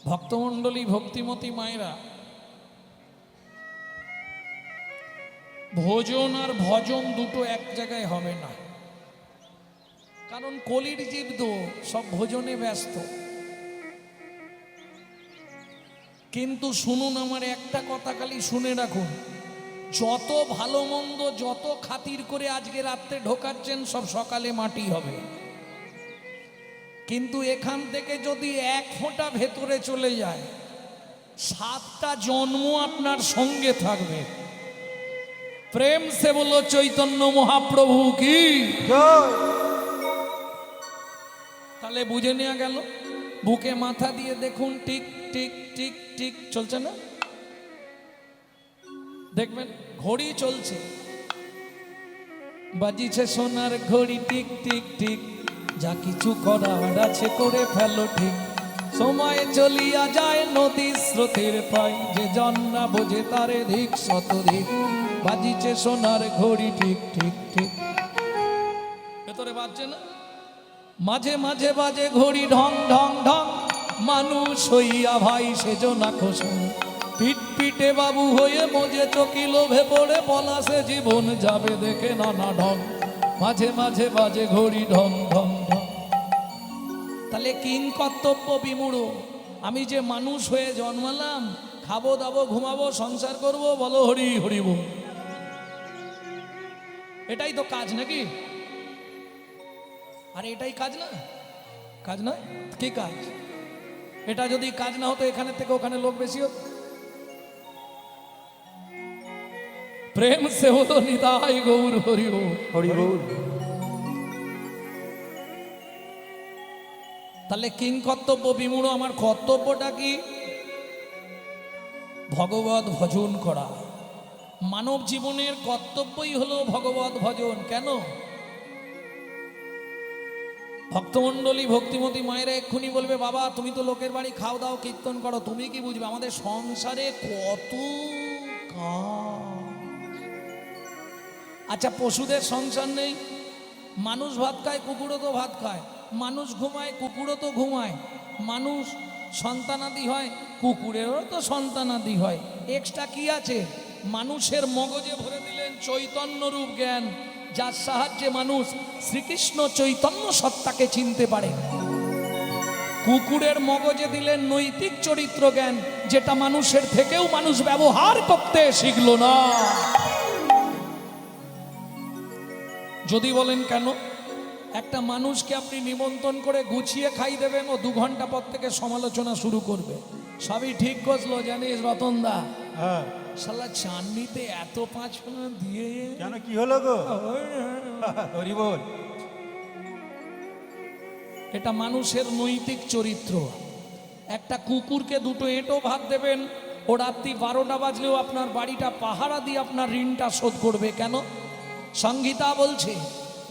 ভক্তমণ্ডলী, ভক্তিমতী মায়েরা, ভোজন আর ভজন দুটো এক জায়গায় হবে না। কারণ কলির জীব তো সব ভোজনে ব্যস্ত। কিন্তু শুনুন, আমার একটা কথা খালি শুনে রাখুন, যত ভালো মন্দ যত খাতির করে আজকে রাত্রে ঢোকাচ্ছেন সব সকালে মাটি হবে। কিন্তু এখান থেকে যদি এক ফোঁটা ভেতরে চলে যায়, 7টা জন্ম আপনার সঙ্গে থাকবে। প্রেম সে বলো চৈতন্য মহাপ্রভু কি। তাহলে বুঝে নেওয়া গেল। বুকে মাথা দিয়ে দেখুন, টিক টিক টিক টিক চলছে না? দেখবেন ঘড়ি চলছে, বাজিছে সোনার ঘড়ি, টিক টিক টিক। যা কিছু করার আছে করে ফেলো ঠিক। সময় চলিয়া যায় নদী স্রোতের পাই, যে জন না বোঝে তারে ধিক শতধিক। বাজিছে সোনার ঘড়ি, ঠিক ঠিক ঠিক। ভেতরে বাজছে না? মাঝে মাঝে বাজে ঘড়ি ঢং ঢং ঢং। মানুষ হইয়া ভাই সেজো না খোসন। পিট পিটে বাবু হয়ে মজে চকি লোভে পড়ে পলাশে জীবন যাবে দেখে নানা ঢং। মাঝে মাঝে বাজে ঘড়ি ঢং ঢং ঢং। তাহলে কিং কর্তব্য বিমূঢ়। আমি যে মানুষ হয়ে জন্মালাম, খাবো দাবো ঘুমাবো সংসার করব, বলো হরি হরি বল। এটাই তো কাজ নাকি? আরে এটাই কাজ না? কাজ নয় কি কাজ? এটা যদি কাজ না হতো এখানে থেকে ওখানে লোক বেশি হতো। প্রেম সে হলো নিতাই গৌর হরি বল হরি বল। তাহলে কিং কর্তব্য বিমূঢ়। আমার কর্তব্যটা কি? ভগবত ভজন করা। মানব জীবনের কর্তব্যই হলো ভগবত ভজন। কেন? ভক্তমণ্ডলী, ভক্তিমতী মায়েরা এক্ষুনি বলবে, বাবা তুমি তো লোকের বাড়ি খাও দাও কীর্তন করো, তুমি কি বুঝবে? আমাদের সংসারে কত কাজ। আচ্ছা, পশুদের সংসার নেই? মানুষ ভাত খায়, কুকুরও তো ভাত খায়। মানুষ ঘুমায়, কুকুরও তো ঘুমায়। মানুষ সন্তানাদি হয়, কুকুরেরও তো সন্তানাদি হয়। এক্সট্রা কি আছে? মানুষের মগজে ভরে দিলেন চৈতন্য রূপ জ্ঞান, যার সাহায্যে মানুষ শ্রীকৃষ্ণ চৈতন্য সত্তাকে চিনতে পারে। কুকুরের মগজে দিলেন নৈতিক চরিত্র জ্ঞান, যেটা মানুষের থেকেও মানুষ ব্যবহার করতে শিখলো না। যদি বলেন কেন? একটা মানুষকে আপনি নিমন্ত্রণ করে গুছিয়ে খাই দেবেন, ও 2 ঘন্টা পর থেকে সমালোচনা শুরু করবে। সবই ঠিক করলো জানিস রতনদা, হ্যাঁ শালা চাননিতে এত 5 ফোড়ন দিয়ে কেন, কি হলো গো? হরি বল। এটা মানুষের নৈতিক চরিত্র। একটা কুকুরকে 2টো এঁটো ভাত দেবেন, ও রাত্রি 12টা বাজলেও আপনার বাড়িটা পাহারা দিয়ে আপনার ঋণটা শোধ করবে। কেন? সংহিতা বলছে,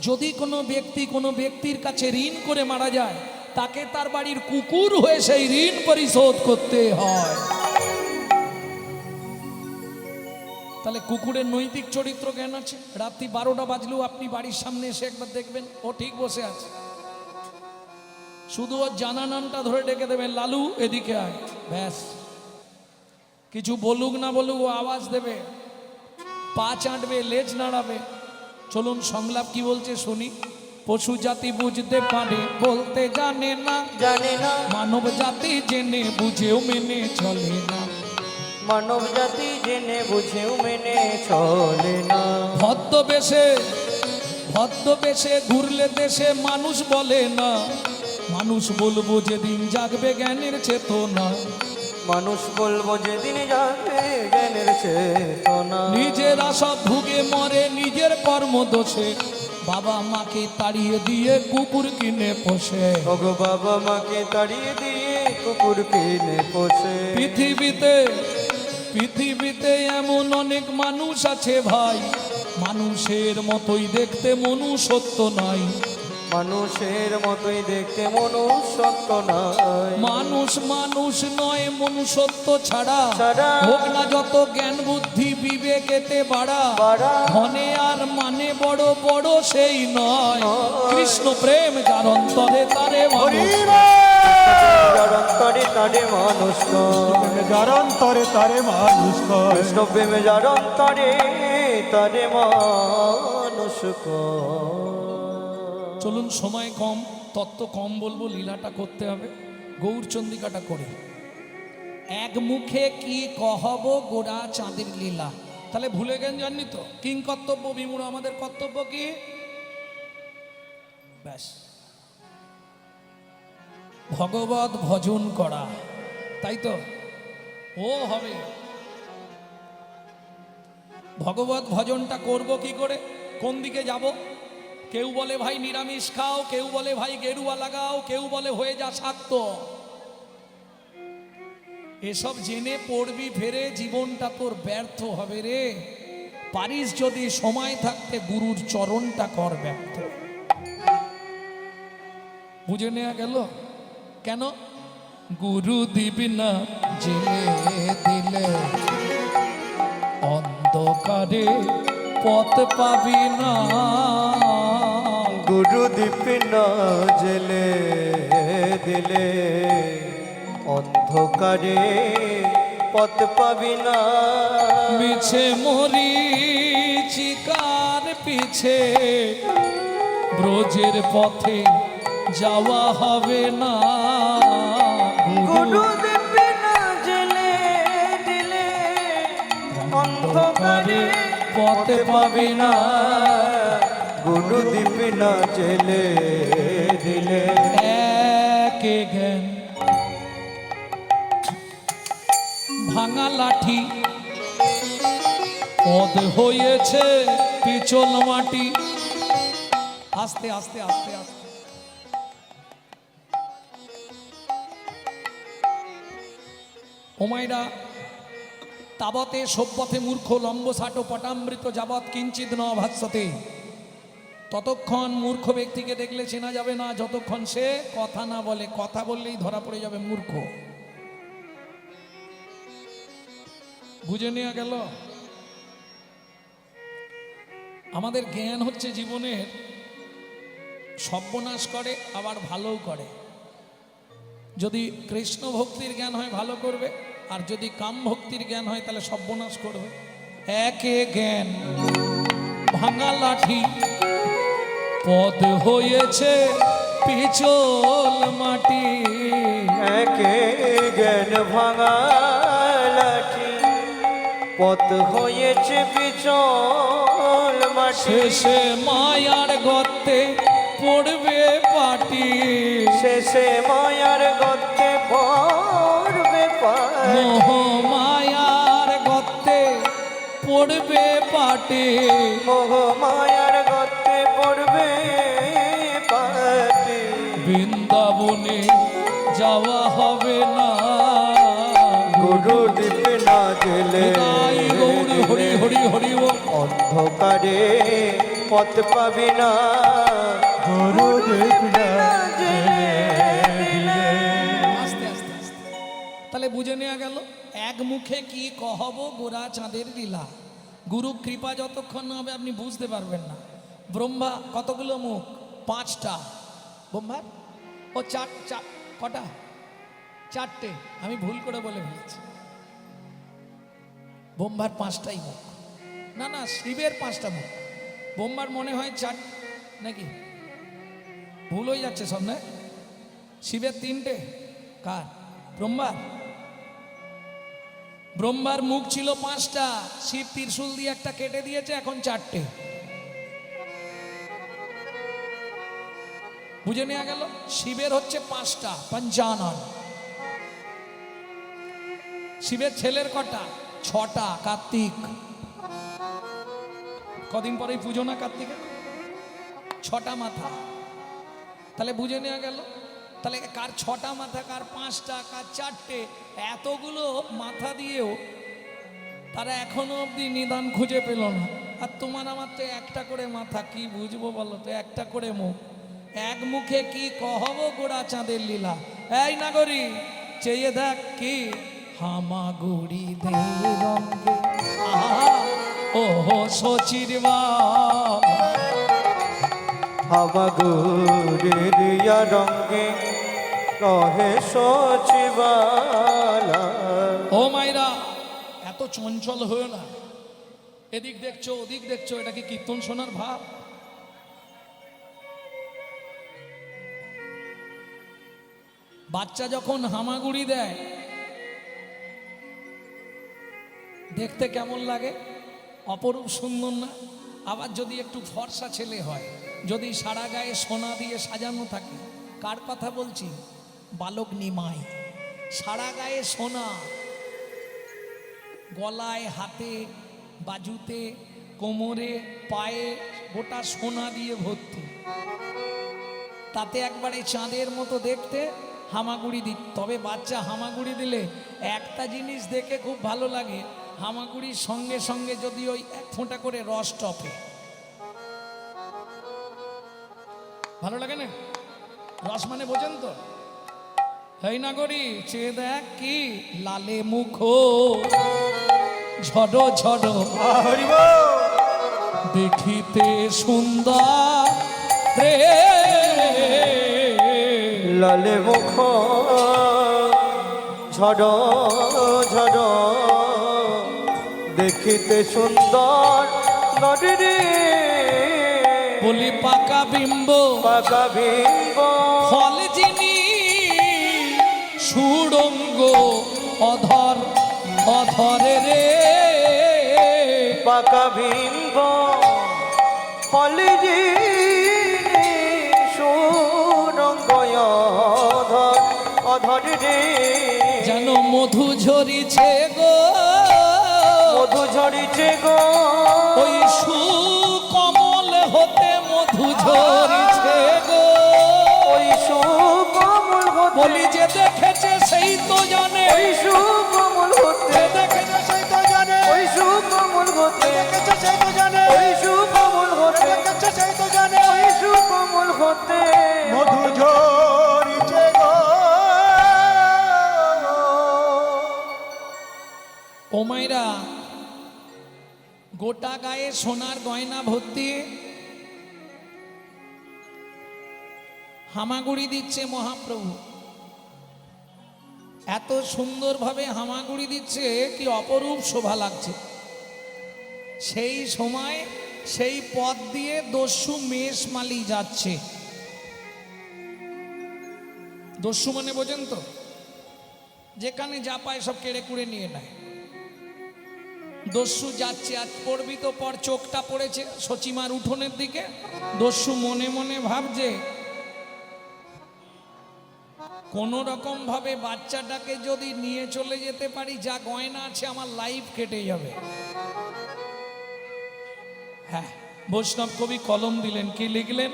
যদি কোনো ব্যক্তি কোনো ব্যক্তির কাছে ঋণ করে মারা যায়, তাকে তার বাড়ির কুকুর হয়ে সেই ঋণ পরিশোধ করতে হয়। তাহলে কুকুরের নৈতিক চরিত্র জ্ঞান আছে। রাত্রি 12টা বাজলেও আপনি বাড়ির সামনে এসে একবার দেখবেন ও ঠিক বসে আছে। শুধু ওর জানা নামটা ধরে ডেকে দেবেন, লালু এদিকে আয়, ব্যাস। কিছু বলুক না বলুক ও আওয়াজ দেবে, পা চাটবে, লেজ নাড়াবে। চলুন সংলাপ কি বলছে শুনি। পশু জাতি বুঝতে পারে, বলতে জানে না, জানে না। মানব জাতি জেনে বুঝেও মেনে চলে না। মানব জাতি জেনে বুঝেও মেনে চলে না। ভদ্রবেশে ঘুরলে দেশে মানুষ বলে না। মানুষ বলবো যেদিন জাগবে জ্ঞানের চেতনা। মানুষ বলবো যেদিন যাবে জ্ঞানের চেতনা। নিজেরা সব ভুগে মরে নিজের কর্ম দোষে, বাবা মাকে তাড়িয়ে দিয়ে কুকুর কিনে পোষে। ওগো বাবা মাকে তাড়িয়ে দিয়ে কুকুর কিনে পোষে। পৃথিবীতে এমন অনেক মানুষ আছে ভাই, মানুষের মতোই দেখতে মনুষ্যত্ব নাই। মানুষের মতোই দেখতে মনুষ্যত্ব নাই। মানুষ নয় মনুষ্যত্ব ছাড়া, ছাড়া। হোক না যত জ্ঞান বুদ্ধি বিবেকেতে বাড়া। বাড়া। ধনে আর মানে বড় বড় সেই নয়, কৃষ্ণ প্রেম যার অন্তরে তারে মানুষ। যার অন্তরে তারে মানুষ কর যার অন্তরে তারে মানুষ কর কৃষ্ণ প্রেমে যার অন্তরে তারে মানুষ কর। চলুন, সময় কম, তত্ত্ব কম বলবো, লীলাটা করতে হবে। গৌরচন্দিকাটা করি। এক মুখে কি কহব গোড়া চাঁদের লীলা। তাহলে ভুলে গেন, জাননি তো কিং কর্তব্য বিমূঢ়, আমাদের কর্তব্য কি? ব্যাস, ভগবত ভজন করা, তাই তো? ও হবে। ভগবত ভজনটা করব কি করে, কোন দিকে যাব? কেউ বলে ভাই নিরামিষ খাও, কেউ বলে ভাই গেরুয়া লাগাও, কেউ বলে হয়ে যা শাক্ত। এসব জেনে পড়বি ফেরে, জীবনটা তোর ব্যর্থ হবে রে। পারিস যদি সময় থাকতে গুরুর চরণটা কর ব্যর্থ। বুঝে নেওয়া গেল? কেন? গুরু দিবি না জেলে দিলে অন্ধকারে পথ পাবি না। গুরু দীপিন জেলে দিলে অন্ধকারে পথ পাবি না। মিছে মরিচিকার পিছে ব্রজের পথে যাওয়া হবে না। গুরু দীপিন জেলে দিলে অন্ধকারে পথ পাবি না। গুরু দীপিন জেলে দিলে একে জ্ঞান ভাঙা লাঠি পদ হয়েছে পিছল মাটি। আস্তে আস্তে আস্তে আস্তে। ওমাইরা তাবতে সভ্যতে মূর্খ লম্বসাটো পটামৃত যাবৎ কিঞ্চিত ন ভাষ্যতে। ততক্ষণ মূর্খ ব্যক্তিকে দেখলে চেনা যাবে না যতক্ষণ সে কথা না বলে। কথা বললেই ধরা পড়ে যাবে মূর্খ। বুঝে নেওয়া গেল? আমাদের জ্ঞান হচ্ছে জীবনের সর্বনাশ করে, আবার ভালোও করে। যদি কৃষ্ণ ভক্তির জ্ঞান হয় ভালো করবে, আর যদি কাম ভক্তির জ্ঞান হয় তাহলে সর্বনাশ করবে। একে জ্ঞান ভাঙা লাঠি পদ হয়েছে পিছল মাটি। একে জ্ঞান ভাঙা লাঠি পথ হয়েছে পিছল মাটি। শেষে মায়ার গর্তে পড়বে পাটি। শেষে মায়ার গর্তে পড়বে পাটি। মোহ মায়ার গর্তে পড়বে পাটি। মোহ মায়ার গর্তে পড়বে পাটি। বৃন্দাবনে যাওয়া হবে না। গুরু দিবে না জেলে নিতাই গৌর হরি হরি হরি বল। অন্ধকারে পথ পাবি না। গুরু দিবি না জেলে দিলে। আস্তে আস্তে আস্তে। তাহলে বুঝে নেওয়া গেল, এক মুখে কি কহব গোরা চাঁদের লীলা। গুরু কৃপা যতক্ষণ না হবে আপনি বুঝতে পারবেন না। ব্রহ্মা কতগুলো মুখ? 5টা। ব্রহ্মার ও কটা? 4টে। আমি ভুল করে বলে ফেলেছি। ব্রহ্মার 5টাই মুখ। না না, শিবের 5টা মুখ। ব্রহ্মার মনে হয় 4 নাকি? ভুল হয়ে যাচ্ছে সব না? শিবের 3টে। কার? ব্রহ্মার। ব্রহ্মার মুখ ছিল 5টা, শিব ত্রিশূল দিয়ে একটা কেটে দিয়েছে, এখন 4টে। বুঝে নেওয়া গেল? শিবের হচ্ছে 5টা, পঞ্চানন। শিবের ছেলের কটা? 6টা। কার্তিক। কদিন পরেই পুজো না কার্তিকে? 6টা মাথা। তাহলে বুঝে নেওয়া গেল, তাহলে কার 6টা মাথা, কার 5টা, কার 4টে। এতগুলো মাথা দিয়েও তারা এখনো অবধি নিদান খুঁজে পেল না। আর তোমার আমার তো একটা করে মাথা, কি বুঝবো বলো তো? একটা করে মুখ। এক মুখে কি কহব গোড়া চাঁদের লীলা। এই নাগরী চেয়ে দেখ কি হামাগুড়ি দে রঙ্গে। আহা ওহো সচির বাপ। হামাগুড়ির রঙ্গে রহে সচিবালা। ও মাইরা, এত চঞ্চল হয়ে না, এদিক দেখছো ওদিক দেখছো, এটা কি কীর্তন শোনার ভাব? বাচ্চা যখন হামাগুড়ি দেয় দেখতে কেমন লাগে? অপরূপ সুন্দর না? আবার যদি একটু ফর্সা ছেলে হয়, যদি সারা গায়ে সোনা দিয়ে সাজানো থাকে, কার কথা বলছি? বালক নিমাই, সারা গায়ে সোনা, গলায়, হাতে, বাজুতে, কোমরে, পায়ে গোটা সোনা দিয়ে ভর্তি, তাতে একবারে চাঁদের মতো দেখতে, হামাগুড়ি দিত। তবে বাচ্চা হামাগুড়ি দিলে একটা জিনিস দেখে খুব ভালো লাগে, হামাগুড়ির সঙ্গে সঙ্গে যদি ওই এক ফোঁটা করে রস টপে, ভালো লাগে না? রস মানে বোঝেন তো? এই নাগরি চেয়ে দেখ কি লালে মুখ ঝড় ঝড় দেখিতে সুন্দর রে, লালে মুখ ঝড় ঝড় দেখিতে সুন্দর নদী, বলি পাকা বিম্ব পাকা বিম্ব ফল যিনি সুড়ঙ্গ অধর অধরে রে, পাকা বিম্ব ফল যিনি সুরঙ্গ অধর অধর রে, যেন মধু ঝরিছে গো, মধু ঝরিছে গো, ওই সুকমল হতে মধু ঝরিছে গো, ওই সুকমল হতে, বলি যে দেখেছে সেই তো জানে, ওই সুকমল হতে, যে দেখেছে সেই তো জানে, ওই সুকমল হতে, দেখেছে সেই তো জানে, ওই সুকমল হতে, দেখেছে সেই তো জানে, ওই সুকমল হতে মধু ঝরিছে গো। ও মাইরা, গোটা গায়ে সোনার গয়না ভর্তি, হামাগুড়ি দিচ্ছে মহাপ্রভু, এত সুন্দরভাবে হামাগুড়ি দিচ্ছে, কি অপরূপ শোভা লাগছে। সেই সময় সেই পথ দিয়ে দস্যু মেষমালি যাচ্ছে। দস্যু মানে বোঝেন তো? যেখানে যা পায় সব কেড়ে কুড়ে নিয়ে নেয়। দস্যু যাচ্ছে, আজ পড়বি তো পর, চোখটা পড়েছে সচিমার উঠোনের দিকে। দস্যু মনে মনে ভাবছে কোন রকম ভাবে বাচ্চাটাকে যদি নিয়ে চলে যেতে পারি, যা গয়না আছে আমার লাইফ কেটে যাবে। হ্যাঁ, বৈষ্ণব কবি কলম দিলেন, কি লিখলেন?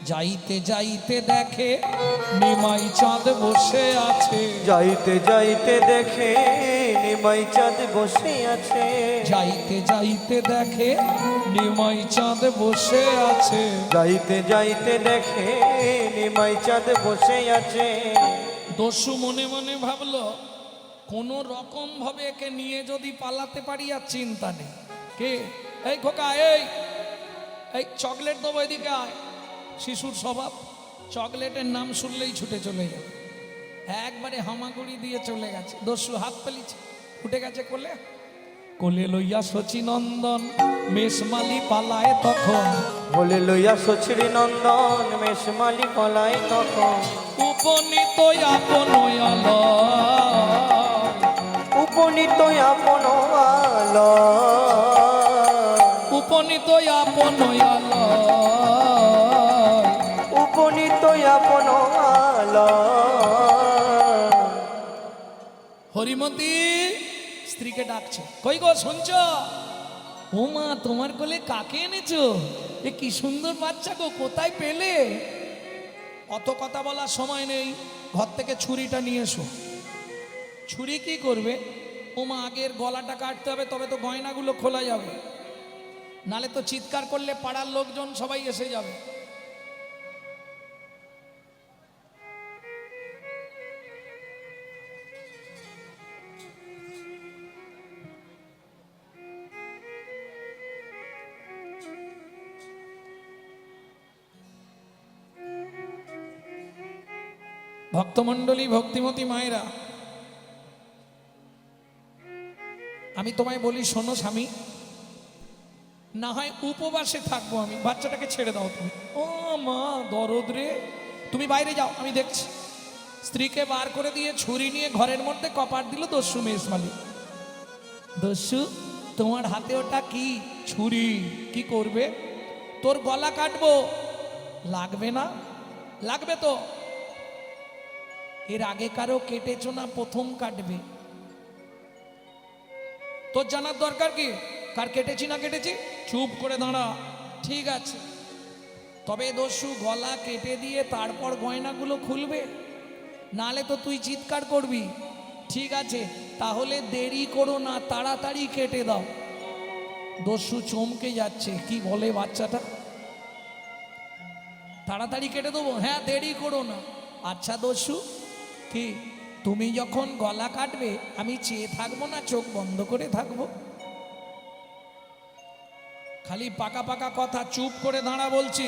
যাইতে যাইতে দেখে নিমাই চাঁদ বসে আছে, যাইতে যাইতে দেখে নিমাই চাঁদ বসে আছে, যাইতে যাইতে দেখে নিমাই চাঁদ বসে আছে, যাইতে যাইতে দেখে নিমাই চাঁদ বসে আছে। দস্যু মনে মনে ভাবলো কোন রকম ভাবে একে নিয়ে যদি পালাতে পারি আর চিন্তা নেই। কে? এই খোকা, এই এই চকলেট দেবো, এদিকে আয়। শিশুর স্বভাব, চকলেটের নাম শুনলেই ছুটে চলে যাবে। একবারে হামাগুড়ি দিয়ে চলে গেছে। দস্যু হাত পেলিছে, ফুটে গেছে কোলে, কোলে লইয়া শচীনন্দন মেষমালি পালায় তখন, বলে লইয়া সচরি নন্দন মেষমালি পলায় তখন, উপনীত আপন আলো, উপনীত আপন আলো, উপনীত আপন আলো, উপনীত আপন আলো। হরিমতি স্ত্রীকে ডাকছে, কই গো শুনছ? ও মা, তোমার কোলে কাকে এনেছো? এ কি সুন্দর বাচ্চা গো, কোথায় পেলে? অত কথা বলার সময় নেই, ঘর থেকে ছুরিটা নিয়ে এসো। ছুরি কি করবে? ও মা, আগের গলাটা কাটতে হবে, তবে তো গয়নাগুলো খোলা যাবে, নালে তো চিৎকার করলে পাড়ার লোকজন সবাই এসে যাবে। ভক্তমণ্ডলী, ভক্তিমতী মায়েরা, আমি তোমায় বলি শোনো স্বামী, না হয় উপবাসে থাকবো আমি, বাচ্চাটাকে ছেড়ে দাও তুমি। ও মা দরদ রে, তুমি বাইরে যাও আমি দেখছি। স্ত্রীকে বার করে দিয়ে ছুরি নিয়ে ঘরের মধ্যে কপাট দিল দস্যু মেজমালি। দস্যু, তোমার হাতে ওটা কি? ছুরি। কি করবে? তোর গলা কাটবো। লাগবে না? লাগবে তো। এর আগে কারো কেটেছো না, প্রথম কাটবে। তোর জানার দরকার কি কার কেটেছি না কেটেছি? চুপ করে দাঁড়া। ঠিক আছে, তবে দস্যু গলা কেটে দিয়ে তারপর গয়নাগুলো খুলবে, নালে তো তুই চিৎকার করবি। ঠিক আছে, তাহলে দেরি করো না, তাড়াতাড়ি কেটে দাও। দস্যু চমকে যাচ্ছে, কি বলে বাচ্চাটা? তাড়াতাড়ি কেটে দেবো? হ্যাঁ, দেরি করো না। আচ্ছা দস্যু, কি তুমি যখন গলা কাটবে আমি চেয়ে থাকবো না চোখ বন্ধ করে থাকবো? খালি পাকা পাকা কথা, চুপ করে দাঁড়া বলছি।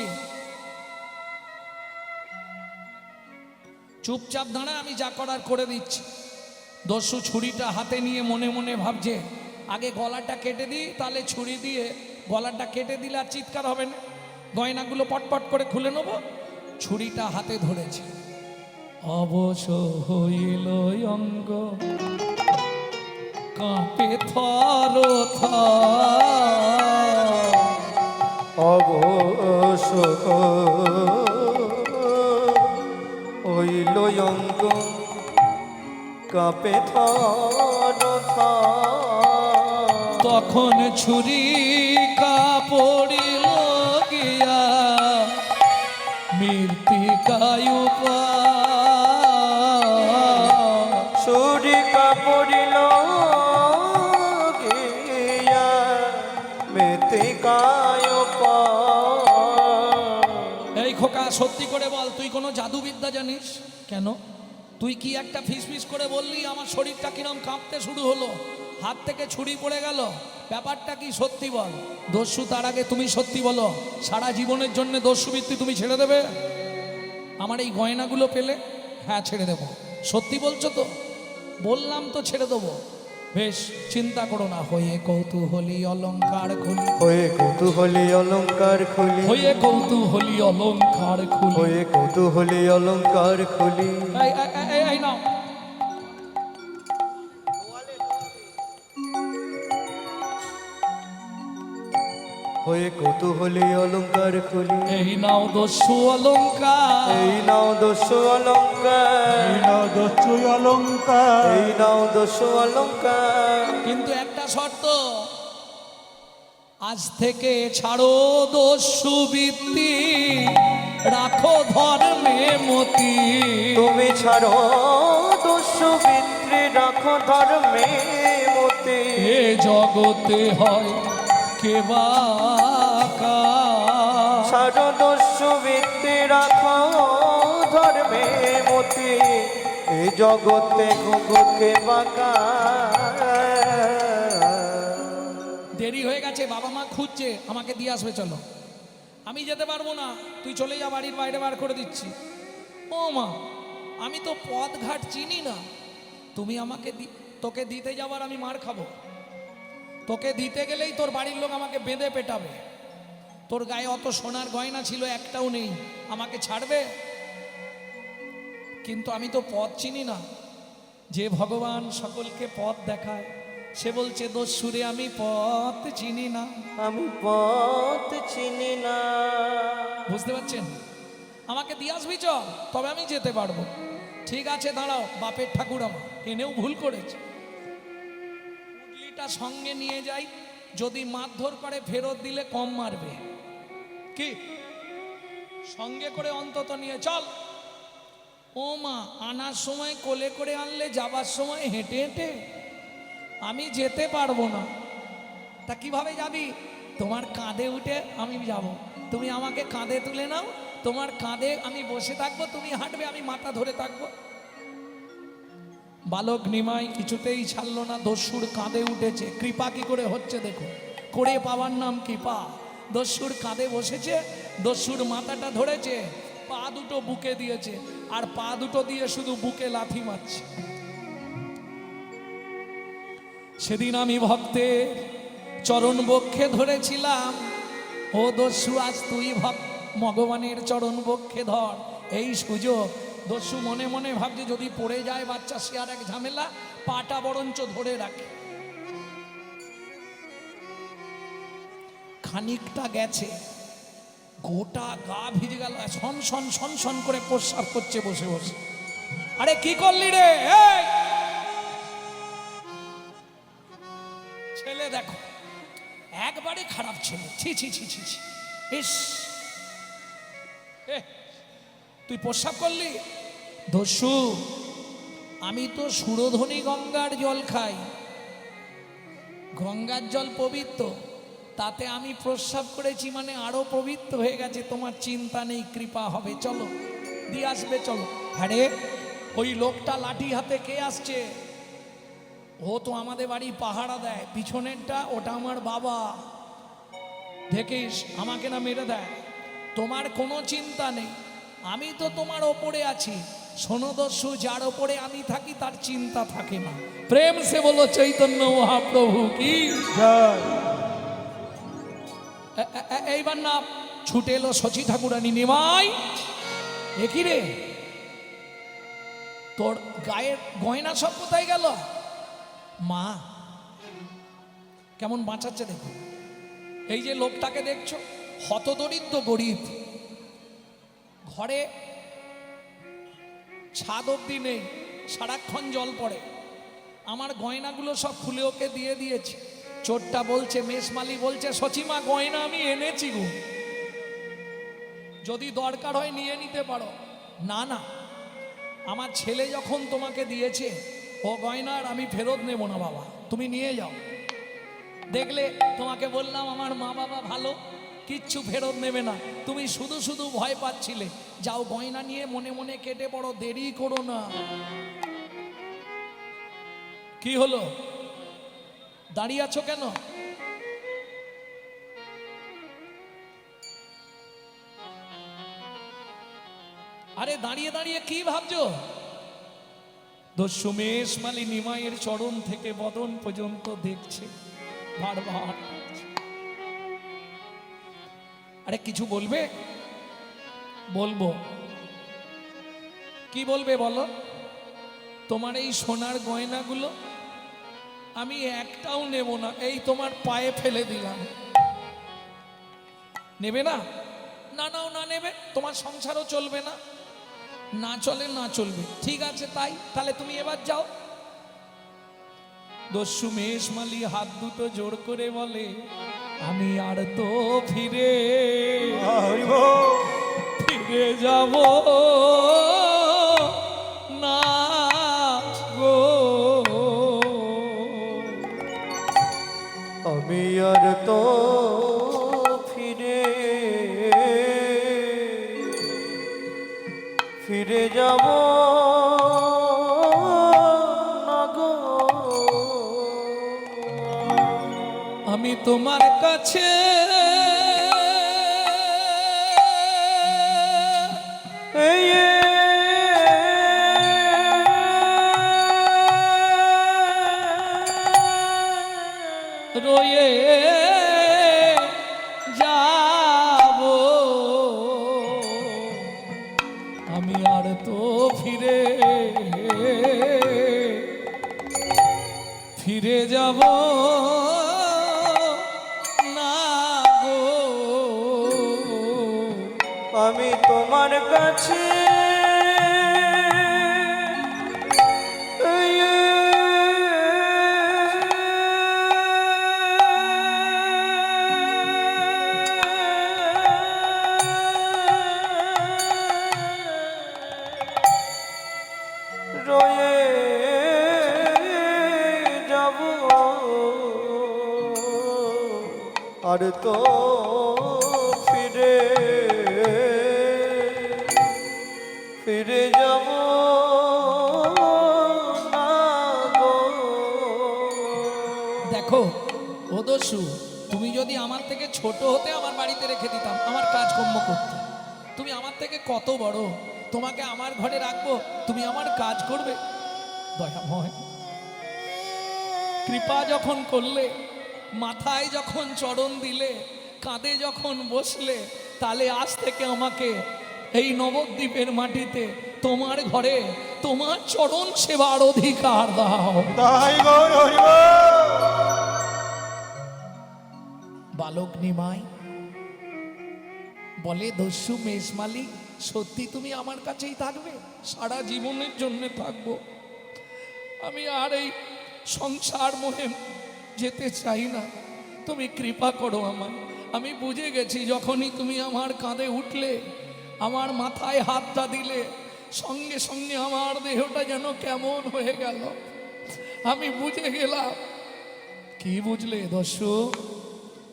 চুপচাপ দাঁড়া, আমি যা করার করে দিচ্ছি। দস্যু ছুরিটা হাতে নিয়ে মনে মনে ভাবছে, আগে গলাটা কেটে দিই, তাহলে ছুরি দিয়ে গলাটা কেটে দিলে আর চিৎকার হবে না, গয়নাগুলো পটপট করে খুলে নেব। ছুরিটা হাতে ধরেছে, অবশ হইল অঙ্গ, কাঁপে থর থর। অবশ হইল অঙ্গ, কাঁপে থর থর। তখন ছুরি কাপড়িল গিয়া মৃত্তিকায় ছুরি কাপড়িল গিয়া মৃত্তিকায়। এই খোকা, সত্যি করে বল, তুই কোনো জাদুবিদ্যা জানিস? কেন? তুই কি একটা ফিসফিস করে বললি, আমার শরীরটা কিরম কাঁপতে শুরু হলো, হাত থেকে ছুরি পড়ে গেল, ব্যাপারটা কি সত্যি বল। দস্যু, তার আগে তুমি সত্যি বলো, সারা জীবনের জন্য দস্যুবৃত্তি তুমি ছেড়ে দেবে আমার এই গয়নাগুলো পেলে? হ্যাঁ, ছেড়ে দেবো। সত্যি বলছো তো? বললাম তো ছেড়ে দেবো। বেশ, চিন্তা করো না। হয়ে কৌতূহলী অলংকার খুলি, হয়ে কৌতূহলী অলংকার খুলি, হয়ে কৌতূহলী অলংকার খুলি, হয়ে কৌতূহলী অলংকার খুলি। এই নাও। হয়ে কৌতূহলী অলংকার খুলি, এই নাও দস্যু অলংকার, এই নাও দস্যু অলংকার, এই নাও দস্যু অলংকার, এই নাও দস্যু অলংকার। কিন্তু একটা শর্ত, আজ থেকে ছাড়ো দস্যুবৃত্তি, রাখো ধর্মে মতি। তুমি ছাড়ো দস্যুবৃত্তি, রাখো ধর্মে মতি। এ জগতে হয় কে বা কার? ছাড়ো দস্যুবৃত্তি, রাখো ধর্মে মতি। এই জগতে গুগুকে বাঁকা। দেরি হয়ে গেছে, বাবা মা খুঁজছে, আমাকে দিয়ে আসবে, চলো। আমি যেতে পারবো না, তুই চলে যা, বাড়ির বাইরে বার করে দিচ্ছি। ও মা, আমি তো পথ ঘাট চিনি না, তুমি আমাকে তোকে দিতে যাবার আমি মার খাবো। তোকে দিতে গেলেই তোর বাড়ির লোক আমাকে বেঁধে পেটাবে। তোর গায়ে অত সোনার গয়না ছিল, একটাও নেই, আমাকে ছাড়বে? কিন্তু আমি তো পথ চিনি না। যে ভগবান সকলকে পথ দেখায়, সে বলছে দস্যুরে আমি পথ চিনি না। আমি পথ চিনি না। বুঝতে পারছেন? আমাকে দিয়ে আসবি চল, তবে আমি যেতে পারবো। ঠিক আছে, দাঁড়াও, বাপের ঠাকুর আমার এনেও ভুল করেছে। পুটলিটা সঙ্গে নিয়ে যাই, যদি মারধর করে ফেরত দিলে কম মারবে। কি সঙ্গে করে অন্তত নিয়ে চল। ও মা, আনার সময় কোলে করে আনলে, যাবার সময় হেঁটে হেঁটে? আমি যেতে পারবো না। তা কিভাবে যাবি? তোমার কাঁধে উঠে আমি যাব, তুমি আমাকে কাঁধে তুলে নাও, তোমার কাঁধে আমি বসে থাকবো, তুমি হাঁটবে, আমি মাথা ধরে থাকবো। বালক নিমাই কিছুতেই ছাড়লো না, দস্যুর কাঁধে উঠেছে। কৃপা কি করে হচ্ছে দেখো, করে পাওয়ার নাম কৃপা। দস্যুর কাঁধে বসেছে, দস্যুর মাথাটা ধরেছে, পা দুটো বুকে দিয়েছে, আর পা দুটো দিয়ে শুধু বুকে লাথি মারছে। সেদিন আমি ভক্তের চরণ বক্ষে ধরেছিলাম, ও দস্যু আজ তুই ভগবানের চরণ বক্ষে ধর, এই সুযোগ। দস্যু মনে মনে ভাবছে যদি পড়ে যায় বাচ্চা সে আর এক ঝামেলা, পাটা বরঞ্চ ধরে রাখে। খানিকটা গেছে, গোটা গা ভিজে গেল, সন সন সন সন করে প্রস্রাব করছে বসে বসে। আরে কি করলি রে? এই ছেলে দেখো, একবারে খারাপ ছেলে, ছি ছি ছি ছি ছি। ইস, তুই প্রস্রাব করলি? দস্যু, আমি তো সুরধনী গঙ্গার জল খাই, গঙ্গার জল পবিত্র, তাতে আমি প্রস্রাব করেছি মানে আরো পবিত্র হয়ে গেছে। তোমার চিন্তা নেই, কৃপা হবে, চলো দিয়ে আসবে, চলো। আরে ওই লোকটা লাঠি হাতে কে আসছে? ও তো আমাদের বাড়ি পাহারা দেয়, পিছনেরটা ওটা আমার বাবা, দেখিস আমাকে না মেরে দেয়। তোমার কোনো চিন্তা নেই, আমি তো তোমার ওপরে আছি। শোনো দস্যু, যার ওপরে আমি থাকি তার চিন্তা থাকে না। প্রেম সে বলো চৈতন্য মহাপ্রভু কি জয়। এইবার না ছুটে এলো শচী ঠাকুরানী, নিমাই এ কি রে, তোর গায়ের গয়না সব কোথায় গেল? মা কেমন বাঁচাচ্ছে দেখো। এই যে লোকটাকে দেখছো, হতদরিদ্র গরিব, ঘরে ছাদ অব্দি নেই, সারাক্ষণ জল পড়ে। আমার গয়নাগুলো সব খুলে ওকে দিয়ে দিয়েছি। চোরটা বলছে, মেষমালি বলছে, সচিমা গয়না আমি এনেছি গো, যদি দরকার হয় নিয়ে নিতে পারো। না না, আমার ছেলে যখন তোমাকে দিয়েছে ও গয়না আর আমি ফেরত নেব না বাবা, তুমি নিয়ে যাও। দেখলে তোমাকে বললাম আমার মা বাবা ভালো, কিচ্ছু ফেরত নেবে না। তুমি শুধু শুধু ভয় পাচ্ছিলে, যাও গয়না নিয়ে মনে মনে কেটে পড়ো, দেরি করো না। কি হলো, দাঁড়িয়ে আছো কেন? আরে দাঁড়িয়ে দাঁড়িয়ে কি ভাবছো? দস্যুমেশ মালি নিমাইয়ের চরণ থেকে বদন পর্যন্ত দেখছে, বারবার। আরে কিছু বলবে? বলবো। কি বলবে বলো? তোমার এই সোনার গয়নাগুলো আমি একটাও নেব না, এই তোমার পায়ে ফেলে দিলাম। নেবে না? না নাও, না নেবে তোমার সংসারও চলবে না। না চলে না চলবে, ঠিক আছে তাই, তাহলে তুমি এবার যাও। দস্যু মেষ মালি হাত দুটো জোর করে বলে, আমি আর তো ফিরে ফিরে যাব না গো, আমি আর তো ফিরে ফিরে যাব না গো, আমি তোমার কাছে রয়ে যাব, আমি আর তো ফিরে ফিরে যাব না গো, আমি তোমার কাছে রয়ে যাব, আর তো ফিরে ফিরে যাব না গো। দেখো ও দস্যু, তুমি যদি আমার থেকে ছোট হতে আমার বাড়িতে রেখে দিতাম, আমার কাজকর্ম করতে, তুমি আমার থেকে কত বড়, তোমাকে আমার ঘরে রাখবো, তুমি আমার কাজ করবে? দয়াময়, কৃপা যখন করলে, মাথায় যখন চরণ দিলে, কাঁধে যখন বসলে, তাহলে আজ থেকে আমাকে এই নবদ্বীপের মাটিতে তোমার ঘরে তোমার চরণ সেবার অধিকার দাও। তাই গৌর হরি বল। বালক নিমাই বলে, দস্যু মেষমালি, সত্যি তুমি আমার কাছেই থাকবে? সারা জীবনের জন্য থাকবো। আমি আর এই সংসার মোহে যেতে চাই না, তুমি কৃপা করো আমায়। আমি বুঝে গেছি, যখনই তুমি আমার কাঁধে উঠলে, আমার মাথায় হাতটা দিলে, সঙ্গে সঙ্গে আমার দেহটা যেন কেমন হয়ে গেল। আমি বুঝে গেলাম। কি বুঝলে দস্যু?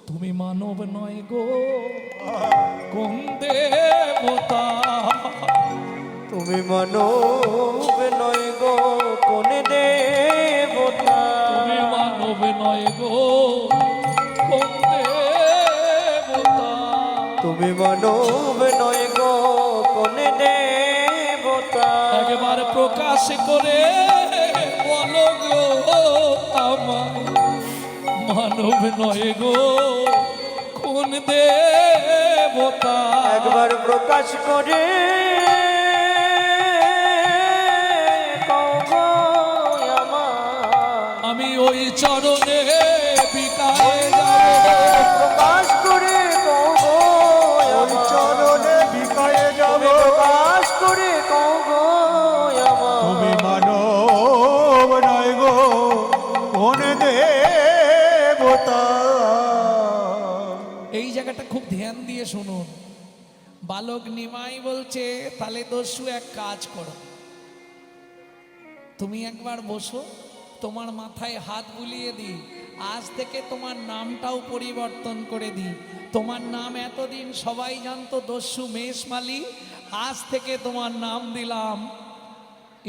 তুমি মানব নয় গো, কোন দেবতা? তুমি মানব নয় গো, কোন দেবতা? তুমি মানব নয় গো, কোন দেবতা? তুমি মানব নয় গো, কোন দেবতা? একবার প্রকাশ করে বলো গো আমায়, মানব নয় গো, কোন দেবতা? একবার প্রকাশ করে কও গো আমায়। আমি ওই চরণে বিকায়ে যাব। প্রকাশ করে কও গো ওই আমায়। চরণে বিকায়ে যাব। তুমি প্রকাশ করে কও গো তুমি আমায়। মানব নয় গো, কোন দেবতা? এই জায়গাটা খুব ধ্যান দিয়ে শুনুন। বালক নিমাই বলছে, তাহলে দস্যু এক কাজ করো, তুমি একবার বসো, তোমার মাথায় হাত বুলিয়ে দিই, আজ থেকে তোমার নামটাও পরিবর্তন করে দিই। তোমার নাম এতদিন সবাই জানতো দস্যু মেষমালি, আজ থেকে তোমার নাম দিলাম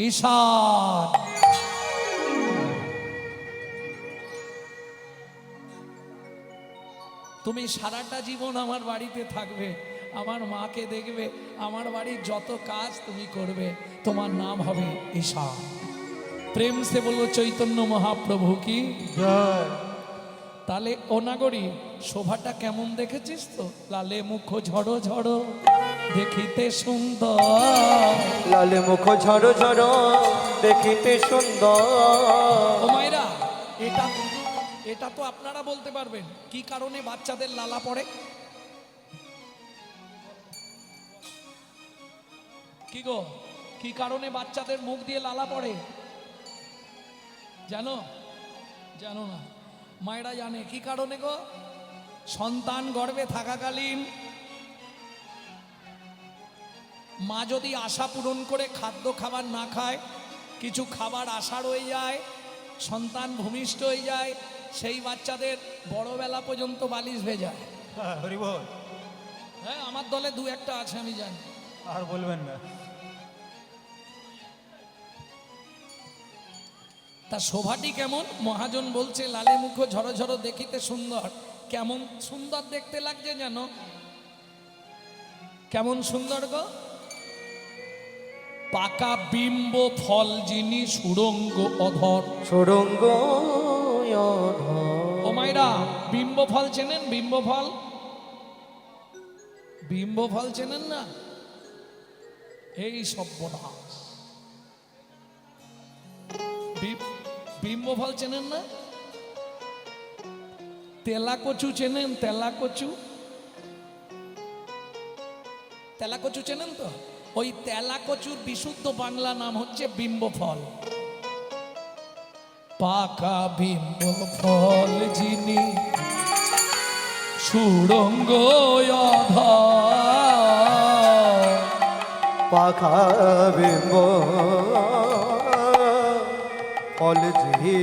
ঈশান। তুমি সারাটা জীবন আমার বাড়িতে থাকবে, আমার মাকে দেখবে, আমার বাড়ির যত কাজ তুমি করবে, তোমার নাম হবে ঈশান। প্রেম সে বলবো চৈতন্য মহাপ্রভু কি জয়। তাহলে অনাগরী শোভাটা কেমন দেখেছিস তো? লালে মুখ ঝড়ো ঝড়ো দেখিতে সুন্দর। লালে মুখ ঝড়ো ঝড়ো দেখিতে সুন্দর। ও মায়েরা, এটা এটা তো আপনারা বলতে পারবেন, কি কারণে বাচ্চাদের লালা পড়ে? কি গো, কি কারণে বাচ্চাদের মুখ দিয়ে লালা পড়ে জানো? জানো না? মায়েরা জানে কি কারণে গো? সন্তান গর্ভে থাকাকালীন মা যদি আশা পূরণ করে খাদ্য খাবার না খায়, কিছু খাবার আশা রয়ে যায়, সন্তান ভূমিষ্ঠ হয়ে যায়, সেই বাচ্চাদের বড়বেলা পর্যন্ত বালিশ ভেজায়। হরি বল। হ্যাঁ, আমার দলে দু একটা আছে, আমি জানি। আর বলবেন না। তা শোভাটি কেমন? মহাজন বলছে, লালে মুখ ঝড়ো ঝড়ো দেখিতে সুন্দর। কেমন সুন্দর দেখতে লাগছে জানো? কেমন সুন্দর গো? পাকা বিম্ব ফল যিনি সুরঙ্গ অধর। সুরঙ্গ ও মাইরা, বিম্ব ফল চেনেন? বিম্ব ফল, বিম্ব ফল চেনেন না? এই সর্বনাশ, বিম্ব ফল চেনেন না? তেলা কচু চেনেন? তেলা কচু, তেলা কচু চেনেন তো? ওই তেলা কচুর বিশুদ্ধ বাংলা নাম হচ্ছে বিম্ব ফল। পাকা বিম্ব ফল যিনি সুরঙ্গ অধর। পাখা বিম্ব ফল যিনি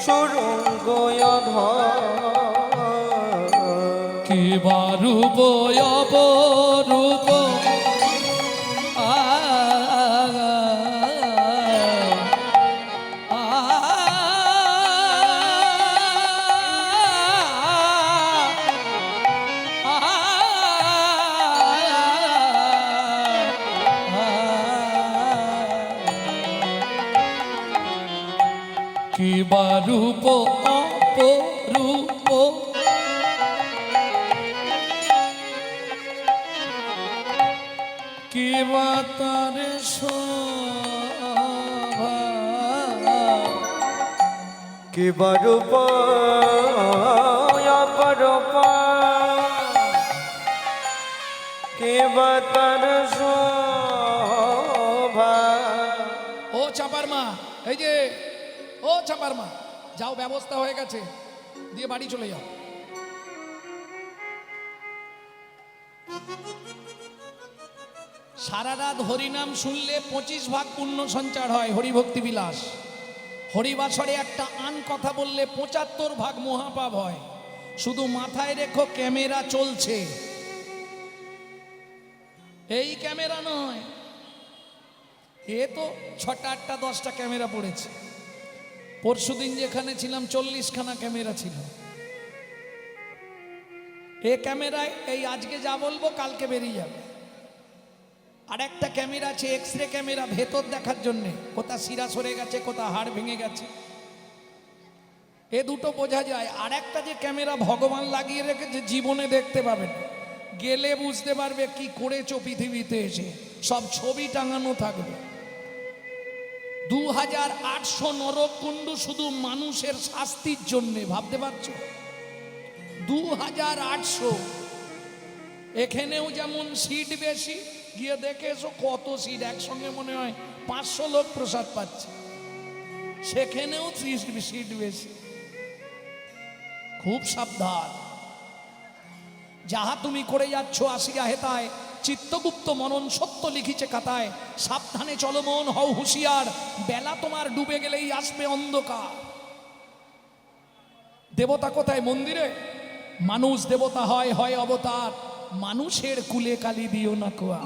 সুরঙ্গ কি বারুব অপরূপ কি বা রূপ অপরূপ, কি বা তার শোভা, কি বরূপ অপরূপ, কি বা তার শোভা। ও চাপার মা, এই যে ও চাপার মা, যাও ব্যবস্থা হয়ে গেছে, দিয়ে বাড়ি চলে যাও। সারা রাত হরিনাম শুনলে 25 ভাগ পুণ্য সঞ্চার হয়, হরিভক্তি বিলাস। হরিবাসরে একটা আন কথা বললে 75 ভাগ মহাপাপ হয়। শুধু মাথায় রেখো ক্যামেরা চলছে, এই ক্যামেরা নয়, এ তো 6টা 8টা 10টা ক্যামেরা পড়েছে। পরশুদিন যেখানে ছিলাম 40খানা ক্যামেরা ছিল। এ ক্যামেরায় এই আজকে যা বলবো কালকে বেরিয়ে যাবে। আর একটা ক্যামেরা আছে এক্সরে ক্যামেরা, ভেতর দেখার জন্য, কোথা শিরা সরে গেছে, কোথা হাড় ভেঙে গেছে, এ দুটো বোঝা যায়। আর একটা যে ক্যামেরা ভগবান লাগিয়ে রেখেছে, জীবনে দেখতে পাবেন, গেলে বুঝতে পারবে কি করেছো পৃথিবীতে এসে, সব ছবি টাঙানো থাকবে। 2800 নরককুণ্ডু শুধু মানুষের শাস্তির জন্যে, ভাবতে পারছো? 2800। এখানেও যেমন সিট বেশি, গিয়ে দেখে এসো কত সিট, একসঙ্গে মনে হয় 500 লোক প্রসাদ পাচ্ছে। সেখানেও সিট বেশি। খুব সাবধান, যাহা তুমি করে যাচ্ছ আসিয়া হেতায়, চিত্তগুপ্ত মনন সত্য লিখিছে খাতায়। সাবধানে চলো মন, হও হুঁশিয়ার, বেলা তোমার ডুবে গেলেই আসবে অন্ধকার। দেবতা কোথায়? মন্দিরে। মানুষ দেবতা হয়, হয় অবতার। মানুষের কুলে কালি দিও না কোয়া।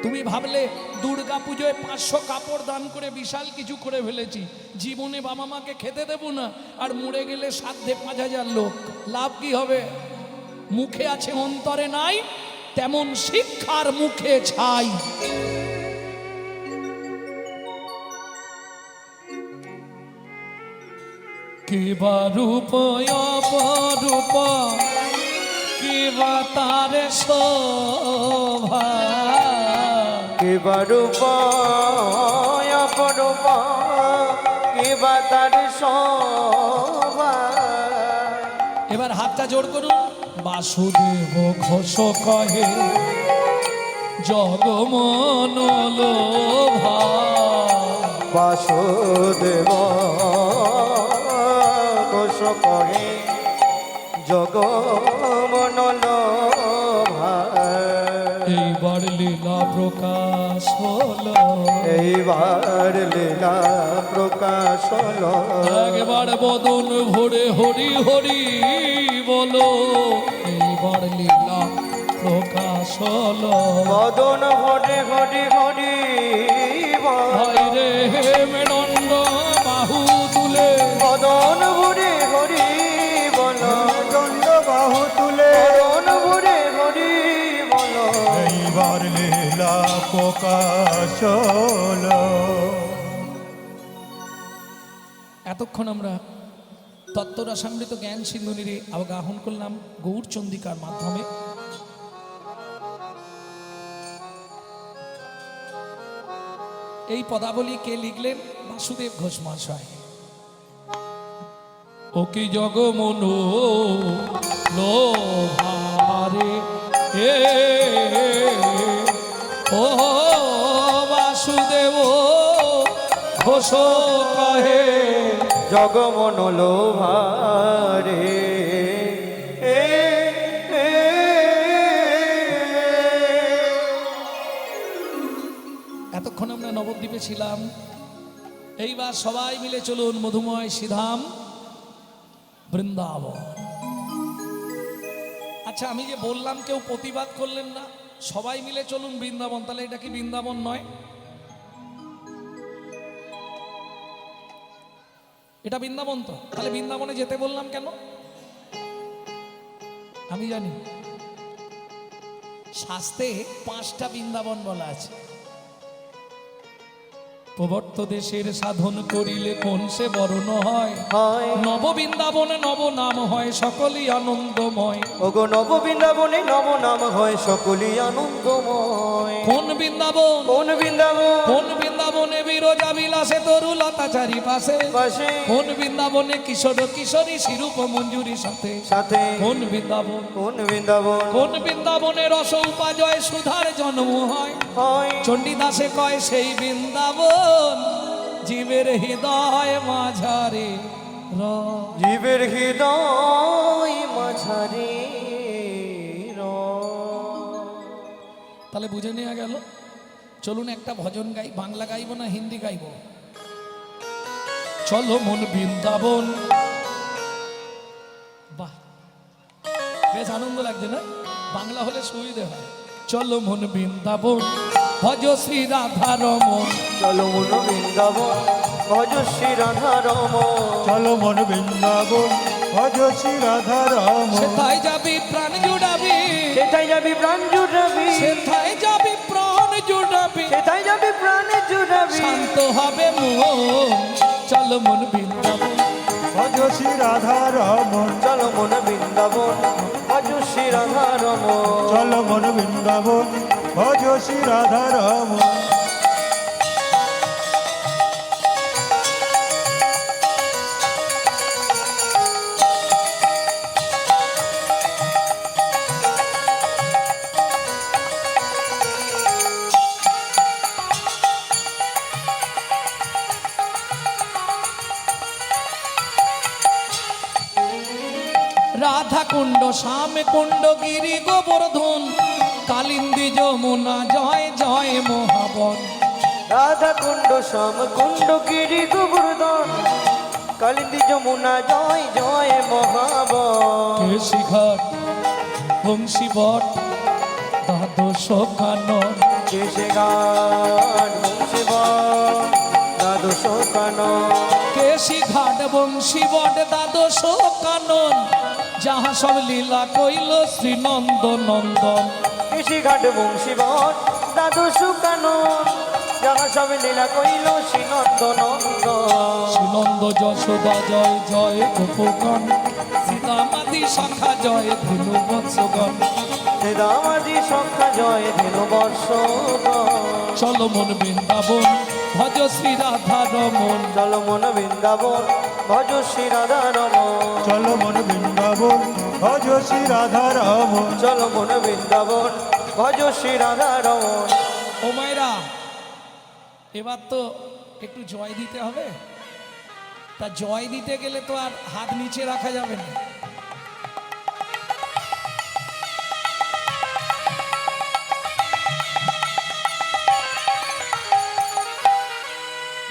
তুমি ভাবলে দুর্গা পুজোয় 500 কাপড় দান করে বিশাল কিছু করে ফেলেছি, জীবনে বাবা মাকে খেতে দেব না, আর মরে গেলে সাধ্যে 5000 লোক, লাভ কি হবে? মুখে আছে অন্তরে নাই, তেমন শিক্ষার মুখে ছাই। কি বা রূপ অপরূপ, কি বা তার শোভা, কি বরূপ অপরূপ, কি বা তার শোভা। এবার হাতটা জোর করুন। বাসুদেব ঘোষ কহে জগমন লোভা, বাসুদেব ঘোষ কহে জগমন লোভা। এইবার লীলা প্রকাশ হলো, এইবার লীলা প্রকাশ হলো। একবার বদন ভরে হরি হরি বলো, এইবার লীলা প্রকাশ হলো। মদন ভরে হরি হরি বল। ভাই রে মেদণ্ড বাহু তুলে, মদন ভরে হরি বল। দণ্ড বাহু তুলে মদন ভরে হরি বল। এইবার লীলা প্রকাশ হলো। এতক্ষণ আমরা তত্ত্বরসামৃত জ্ঞান সিন্ধুনিরে আবগাহন করলাম গৌরচন্দিকার মাধ্যমে। এই পদাবলী কে লিখলেন? বাসুদেব ঘোষ মহাশয়। ও কি জগমন লোভারে এ, ও বাসুদেব ঘোষ কহে জগমন লোভারে এ, এ। এতক্ষণ আমরা নবদ্বীপে ছিলাম, এইবার সবাই মিলে চলুন মধুময় শ্রীধাম বৃন্দাবন। আচ্ছা, আমি যে বললাম কেউ প্রতিবাদ করলেন না, সবাই মিলে চলুন বৃন্দাবন, তাহলে এটা কি বৃন্দাবন নয়? এটা বৃন্দাবন তো, তাহলে বৃন্দাবনে যেতে বললাম কেন? আমি জানি শাস্ত্রে 5টা বৃন্দাবন বলা আছে। প্রবর্ত দেশের সাধন করিলে কোন সে বরণ হয় হয় নব বৃন্দাবনে নব নাম হয় সকলই আনন্দময় ওগো নব বৃন্দাবনে নব নাম হয় সকলই আনন্দময় কোন বৃন্দাবন কোন বৃন্দাবন কোন বৃন্দাবনে বিরজা বিলাসে তরুলতা চারিপাশে পাশে কোন বৃন্দাবনে কিশোর কিশোরী শিরূপ মঞ্জুরির সাথে সাথে কোন বৃন্দাবন কোন বৃন্দাবন কোন বৃন্দাবনে রস উপাজয় সুধার জন্ম হয় হয় চণ্ডীদাসে কয় সেই বৃন্দাবন জীবের হৃদয় মাঝারে জীবের হৃদয় মাঝারে তাহলে বুঝে নেওয়া গেল। চলুন একটা ভজন গাই, বাংলা গাইবো না হিন্দি গাইবো? চলো মন বৃন্দাবন। বাহ, বেশ আনন্দ লাগছে না? বাংলা হলে সুবিধে হয়। চলো মন বৃন্দাবন ভজ শ্রী রাধা রমন। চলো মন বৃন্দাবন ভজ শ্রী রাধা রমন চলো মন বৃন্দাবন ভজ শ্রী রাধা রমন সেথায় যাবি প্রাণ জুড়াবি, সেটাই যাবি প্রাণ জুড়াবি সেথায় যাবি প্রাণ জুড়াবি, সেটাই যাবি প্রাণে জুড়াবি শান্ত হবে মন। চলো মন বৃন্দাবন ভজ শ্রী রাধা রমন চলো মন বৃন্দাবন ভজ শ্রী রাধা রমন চলো মন বৃন্দাবন ভজ শ্রী রাধা রমন রাধা কুণ্ড শ্যাম কুণ্ড গিরি গোবর্ধন কালিন্দী যমুনা জয় জয় মহাবন। রাধা কুণ্ড শ্যাম কুণ্ড গিরি গোবর্ধন কালিন্দী যমুনা জয় জয় মহাবন কেশিঘাট বংশীবট দ্বাদশ কানন। কেশে গান বংশীবন দ্বাদশ কানন কেশিঘাট বংশীবট দ্বাদশ কানন যাহা সব লীলা কইল শ্রীনন্দ নন্দন। কৃষিঘাট বংশীবন দ্বাদশ কানন যাহা সব লীলা কইল শ্রীনন্দ নন্দ শ্রীনন্দ যশোদা জয় জয় গোপগণ সীতামাদি শাখা জয় ধনু বৎসগণ। দামাদি সংখ্যা জয় ধেনু বর্ষ চলো মন বৃন্দাবন ভজ শ্রী রাধা রমন। চলো মন বৃন্দাবন ভজ শ্রী রাধা রমন চলো মন বৃন্দাবন ভজ শ্রী রাধা রমন চলো মন বৃন্দাবন ভজ শ্রী রাধা রমন ও মায়েরা, এবার তো একটু জয় দিতে হবে। তা জয় দিতে গেলে তো আর হাত নিচে রাখা যাবে না।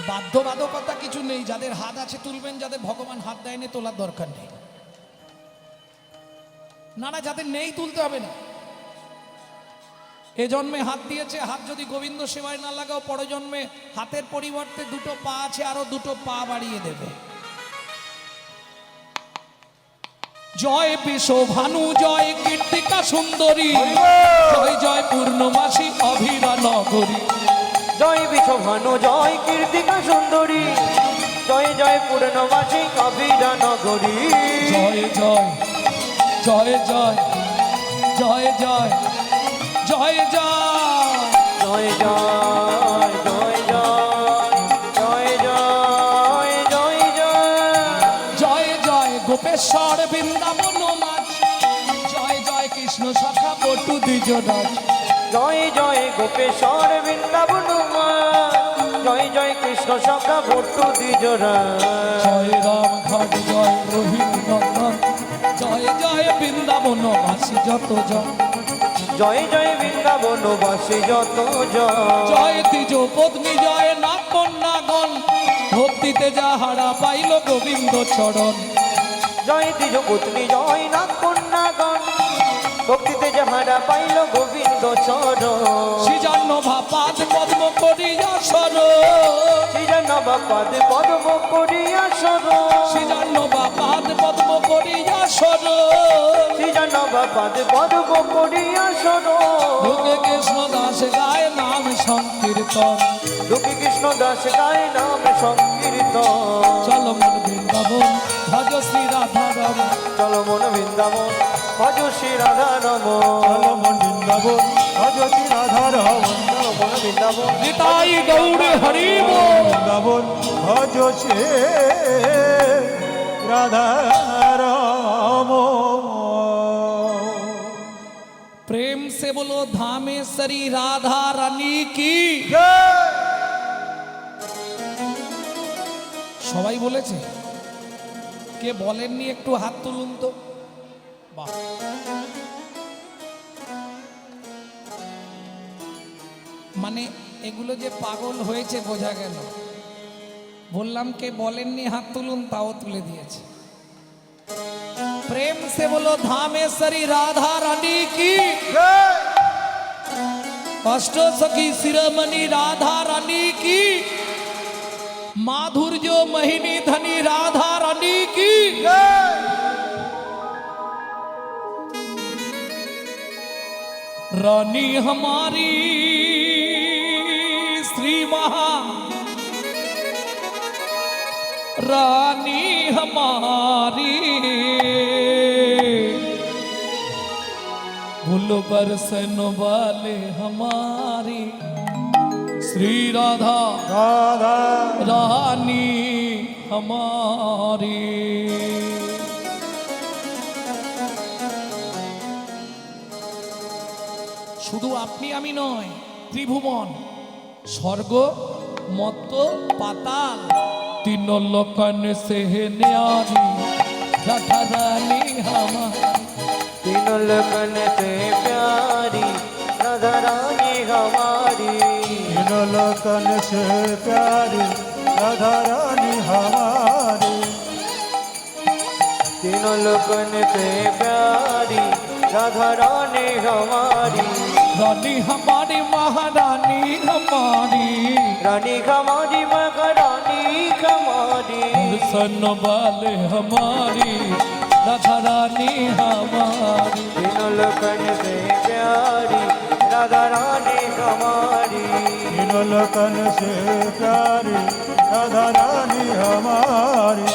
বাধ্যবাধকতা কিছু নেই, যাদের হাত আছে তুলবেন, যাদের ভগবান হাত দেয়নি তোলার দরকার নেই। না না, যাদের নেই তুলতে হবে না। এ জন্মে হাত দিয়েছে, হাত যদি গোবিন্দ সেবায় না লাগাও, পরজন্মে হাতের পরিবর্তে দুটো পা আছে, আরো দুটো পা বাড়িয়ে দেবে। জয় বিশ্ব ভানু জয় কীর্তিকা সুন্দরী জয় জয় পূর্ণমাসী অভিরা নগরী। জয় বিশ্বভানু জয় কীর্তিকা সুন্দরী জয় জয় পূর্ণমাসী কবিরা নগরী জয় জয় জয় জয় জয় জয় জয় জয় জয় জয় জয় জয় জয় জয় জয় জয় জয় জয় গোপেশ্বর বৃন্দাবন মাঝ জয় জয় কৃষ্ণ শাখা বটু দ্বিজরাজ। জয় জয় গোপেশ্বর বৃন্দাবন জয় জয় কৃষ্ণ সখা ভট্টু দ্বিজরা জয় রাম ঘাট জয় রোহিত নন্দন জয় জয় বৃন্দাবন বাসী যত জন। জয় জয় বৃন্দাবন বাসী যত জন জয় দ্বিজ পত্নী জয় নাগ কন্যাগণ ভক্তিতে যাহারা পাইল গোবিন্দ চরণ। জয় দ্বিজ পত্নী জয় নাগ কন্যাগণ ভক্তিতে যাহারা পাইল গোবিন্দ চরণ শ্রীজান্ন ভাপাদ পদ্ম করিয়া সর শ্রীজান্ন বাপাদ পদ্ম করিয়া সর শ্রীজান্ন ভাপাদ পদ্ম করিয়া সর শ্রীজান্ন পাদ পর্ব করিয়া শোনো লোকে কৃষ্ণ দাস গায় নাম সংকীর্তন লোকে কৃষ্ণ দাস গায় নাম সংকীর্তন চল মন বৃন্দাবন ভজ শ্রী রাধা রমন চলো মন বৃন্দাবন ভজ শ্রী রাধা রমন চলো মন বৃন্দাবন ভজ শ্রী রাধা রমন চলো মন বৃন্দাবন নিতাই গৌর হরি বল বৃন্দাবন ভজ শ্রী রাধা রমন प्रेम से बोलो धामेश्वरी राधा रानी की সবাই বলেছে কে বলেননি একটু হাত তুলুন তো বাহ মানে এগুলো যে পাগল হয়েছে বোঝা গেল বললাম কে বলেননি হাত তুলুন তাও তুলে দিয়েছে प्रेम से बोलो धामेश्वरी राधा रानी की अष्ट सखी शिरोमणि राधा रानी की माधुर्य महिनी धनी राधा रानी की रानी हमारी श्री महा रानी हमारी भूल बरसन वाले हमारी श्री राधा রাধা रानी हमारी শুধু আপনি আমি নয় ত্রিভুবন স্বর্গ মত্ত পাতাল तीनों लोकन से न्यारी राधा रानी हमारी तीनों लगन से प्यारी राधा रानी हमारी तीनों लोकन से प्यारी राधा रानी हमारी तीनों लगन से प्यारी राधा रानी हमारी रानी हमारी महारानी हमारी रानी हमारी महारानी हमारी सन वाले हमारी राधा रानी हमारी तीनों लगन से प्यारी राधा रानी हमारी तीनों लोकन से प्यारी राधा रानी हमारी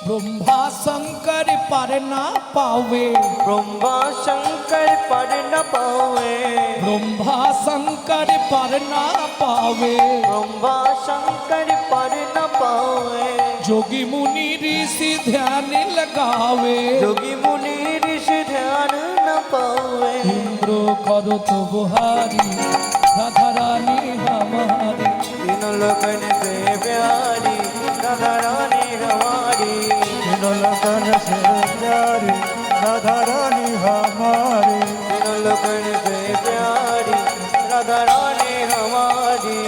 ब्रह्मा शंकर पर ना पावे ब्रह्मा शंकर पर न पावे ब्रह्मा शंकर पर ना पावे ब्रह्मा शंकर पर न पावे जोगी मुनि ऋषि ध्यान लगावे जोगी मुनि ऋषि ध्यान न पावे इंद्र करो तो बुहारी राधा रानी हमारी तीनों लगन से प्यारी राधा रानी हमारी तीनों लोकन से प्यारी राधा रानी हमारी तीनों लगन से प्यारी राधा रानी हमारी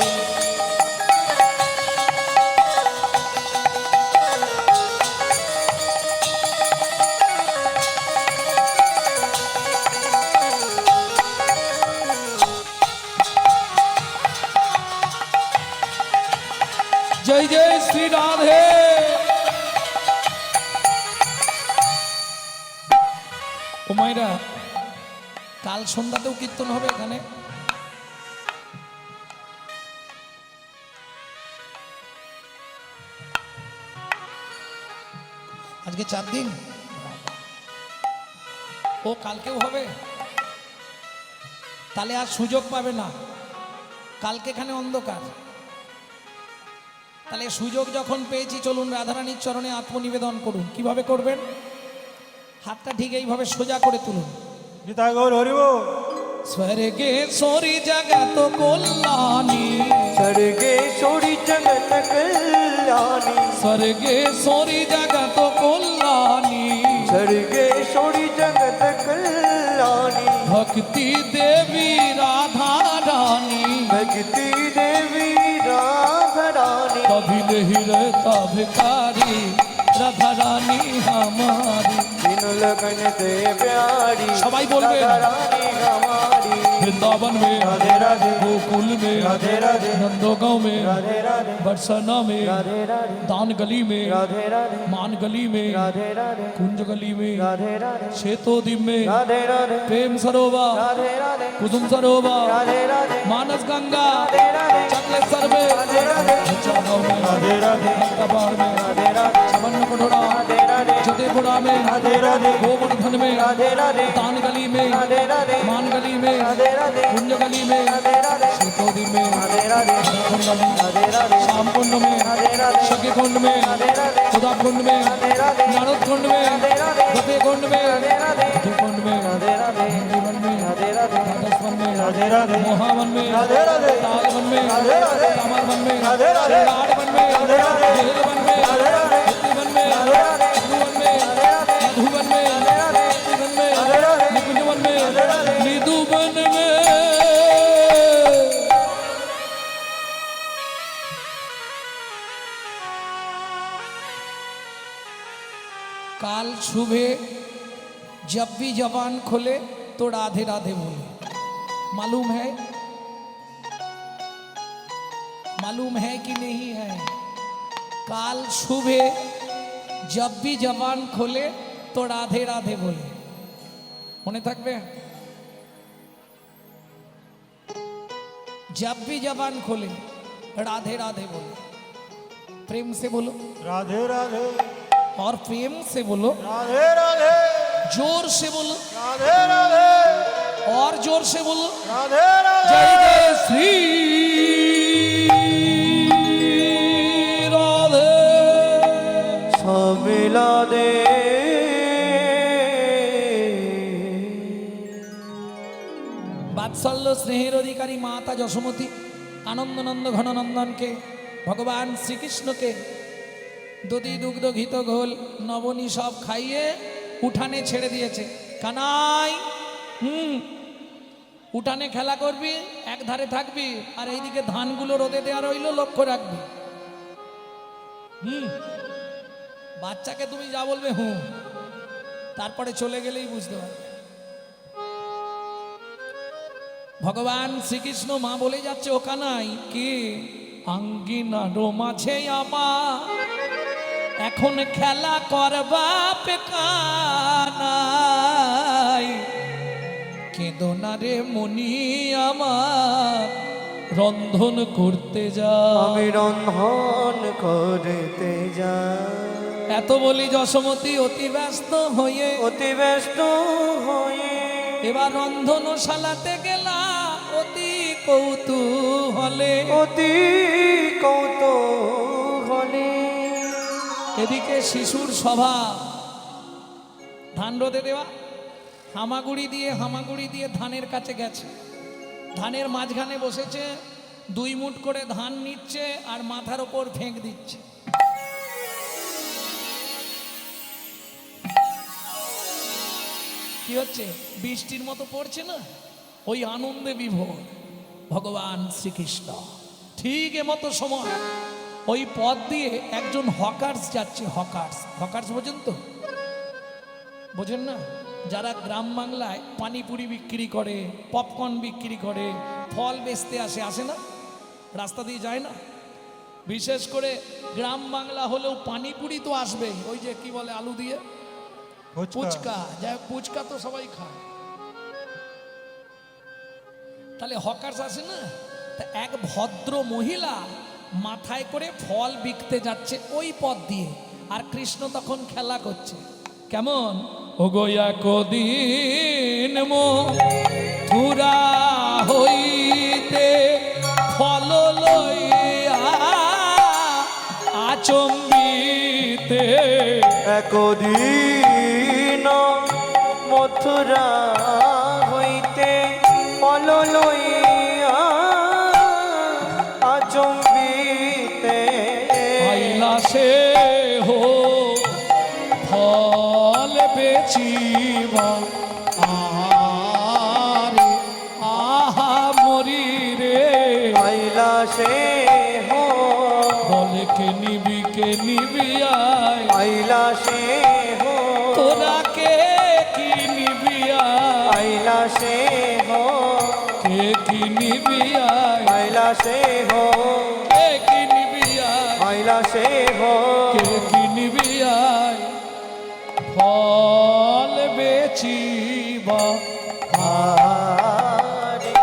जय जय श्री राधे ও মাইরা কাল সন্ধ্যাতেও কীর্তন হবে এখানে আজকে 4 দিন ও কালকেও হবে তাহলে আর সুযোগ পাবে না কালকে এখানে অন্ধকার তাহলে সুযোগ যখন পেয়েছি চলুন রাধারানীর চরণে আত্মনিবেদন করুন কিভাবে করবেন হাতটা ঠিক এইভাবে সোজা করে তুলুন গীতা গৌর হরিব স্বর্গে সরি জগত কল্যাণী सर्गेश्वरी जगत कल्याणी स्वर्गे सोरी जगत कल्याणी सर्गेश्वरी जगत कल्याणी भक्ति देवी राधा रानी, भक्ति देवी राधा रानी, कभी नहीं रहता भिखारी राधा रानी हमारी। तीन लगन से प्यारी सबाई बोलबे राधा रानी हमारी। वृंदावन में, राधे राधे गोकुल में, राधे राधे नंदोगांव में, राधे राधे बरसाना में, राधे राधे दान गली में, राधे राधे मान गली में, राधे राधे कुंज गली में, राधे राधे श्वेतोद्वीप में, राधे राधे प्रेम सरोवर, राधे राधे कुसुम सरोवर, राधे राधे मानस गंगा, राधे राधे चकलेश्वर में, राधे राधे बच्चागांव में, राधे राधे कबाड़ में, राधे राधे छबन्न कटोरा, राधे राधे जतेपुरा में, राधे राधे गोवर्धन में, राधे राधे दान गली में, राधे राधे मान गली में, राधे राधे कुंज गली में, राधे राधे श्वेतोद्वीप में, राधे राधे राधाकुंड गली, राधे राधे श्याम कुंड में, राधे राधे सखी कुंड में, राधे राधे खुदा कुंड में, राधे राधे नारद कुंड में, राधे राधे गोपी कुंड में, राधे राधे मधु कुंड में, राधे राधे जीवन में, राधे राधे राजस्वन में, राधे राधे मोहावन में, राधे राधे तालवन में, राधे राधे कामरवन में, राधे राधे श्रृंगारवन में, राधे राधे बेलवन में, राधे राधे मुक्तिवन में, राधे राधे मधुवन में, मधुवन में, मुक्तिवन में, राधे राधे निकुंजवन में, राधे राधे निधुवन में। काल सुबह जब भी जबान खोले तो राधे राधे बोले। मालूम है कि नहीं है? काल सुबह जब भी जबान खोले तो राधे राधे बोले। মনে থাকবে? जब भी जबान खोले राधे राधे बोले। प्रेम से बोलो राधे राधे और प्रेम से बोलो, राधे राधे जोर से बोलो राधे राधे और जोर से बोलो। राधे राधे जय जय श्री राधे। मिला दे বাৎসল্য স্নেহের অধিকারী মাতা যশোমতী আনন্দনন্দ ঘননন্দনকে ভগবান শ্রীকৃষ্ণকে দধি দুগ্ধ ঘিত ঘোল নবনী সব খাইয়ে উঠানে ছেড়ে দিয়েছে। কানাই উঠানে খেলা করবি, এক ধারে থাকবি, আর এইদিকে ধানগুলো রোদে দেওয়া রইল, লক্ষ্য রাখবি। বাচ্চাকে তুমি যা বলবে তারপরে চলে গেলেই বুঝতে পারবে। ভগবান শ্রীকৃষ্ণ মা বলে যাচ্ছে, ও কানাই কি আঙ্গিনারো মাঝে আমার এখন খেলা করবা পেকানাই। কেঁদো না রে মনি আমার রন্ধন করতে যা। আমি রন্ধন করতে যা। এত বলি যশোমতী অতি ব্যস্ত হয়ে অতি ব্যস্ত হয়ে এবার রন্ধনশালাতে গেলা অতি কৌতূহলে। অতি কৌতূহলে এদিকে শিশুর সভা, ধান রোদে দেওয়া, হামাগুড়ি দিয়ে ধানের কাছে গেছে। ধানের মাঝখানে বসেছে, 2 মুঠ করে ধান নিচ্ছে আর মাথার ওপর ফেঁক দিচ্ছে। কি হচ্ছে? বৃষ্টির মতো পড়ছে না, ওই আনন্দে বিভোর ভগবান শ্রীকৃষ্ণ। ঠিক এমতো সময় ওই পথ দিয়ে একজন হকার্স যাচ্ছে। হকার্স বোঝেন তো? বোঝেন না? যারা গ্রাম বাংলায় পানিপুরি বিক্রি করে, পপকর্ন বিক্রি করে, ফল বেচতে আসে না, রাস্তা দিয়ে যায় না। বিশেষ করে গ্রাম বাংলা হলেও পানিপুরি তো আসবে, ওই যে কি বলে আলু দিয়ে ফুচকা, যাই হোক ফুচকা তো সবাই খায়। তাহলে হকার্স আসে না, তা এক ভদ্র মহিলা মাথায় করে ফল বিকতে যাচ্ছে ওই পথ দিয়ে, আর কৃষ্ণ তখন খেলা করছে। কেমন? ও গোয়া কদিন মথুরা হইতে ফল লইয়া আচম্বিতে। একদিন মথুরা হইতে ফল লইয়া আচম্বিতে আইলা সে হো ফল বেচিবা আর নিবি আয়, আইলা সে হো তোরা কে কি নিবি আয়, আইলা সে হো কে কি নিবি আয়, আইলা সে হো কে কি নিবি আয়, আইলা সে হো কে কি নিবি আয়, ফল বেচিবা আরে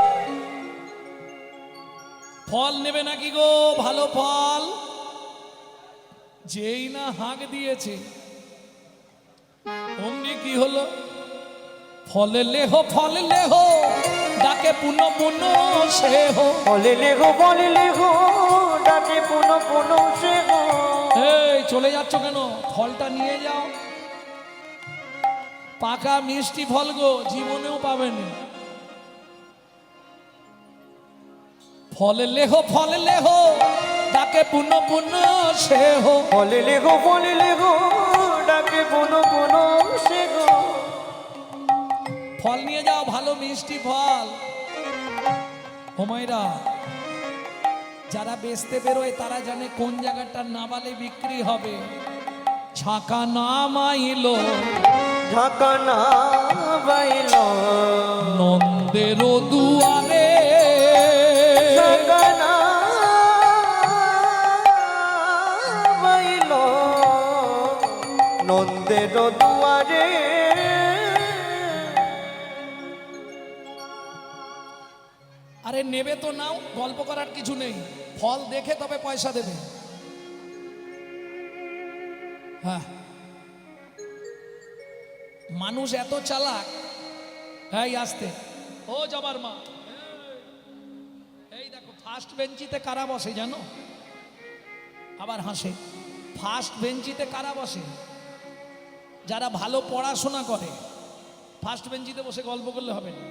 ফল নেবে নাকি গো? ভালো ফল। যেই না হাঁক দিয়েছে অমনি কি হলো? ফলে লেহ ডাকে পুন পুন সে হো। বলে লেগো ডাকে পুনো পুনো সে হো এই চলে যাচ্ছ কেন? ফলটা নিয়ে যাও, পাকা মিষ্টি ফল গো, জীবনেও পাবেন। ফলে লেহ ডাকে পুন পুন সে হো। বলে লেগো ডাকে পুনো পুনো সে হো ফল নিয়ে যাও, ভালো মিষ্টি ফল। হোমাইরা যারা বেচতে বেরোয় তারা জানে কোন জায়গাটা নাবালে বিক্রি হবে। ছাকা নামাইলো ঢাকা না বাইলো নন্দের দুয়ারে, ঢাকা না বাইলো নন্দের দুয়ারে আরে নেবে তো নাও, গল্প করার কিছু নেই, ফল দেখে তবে পয়সা দেবে। হ্যাঁ, মানুষ এত চালাক। এই আসতে, ও যাবার মা, এই দেখো ফার্স্ট বেঞ্চিতে কারা বসে জানো? আবার হাসে। ফার্স্ট বেঞ্চিতে কারা বসে? যারা ভালো পড়াশোনা করে। ফার্স্ট বেঞ্চিতে বসে গল্প করলে হবে না।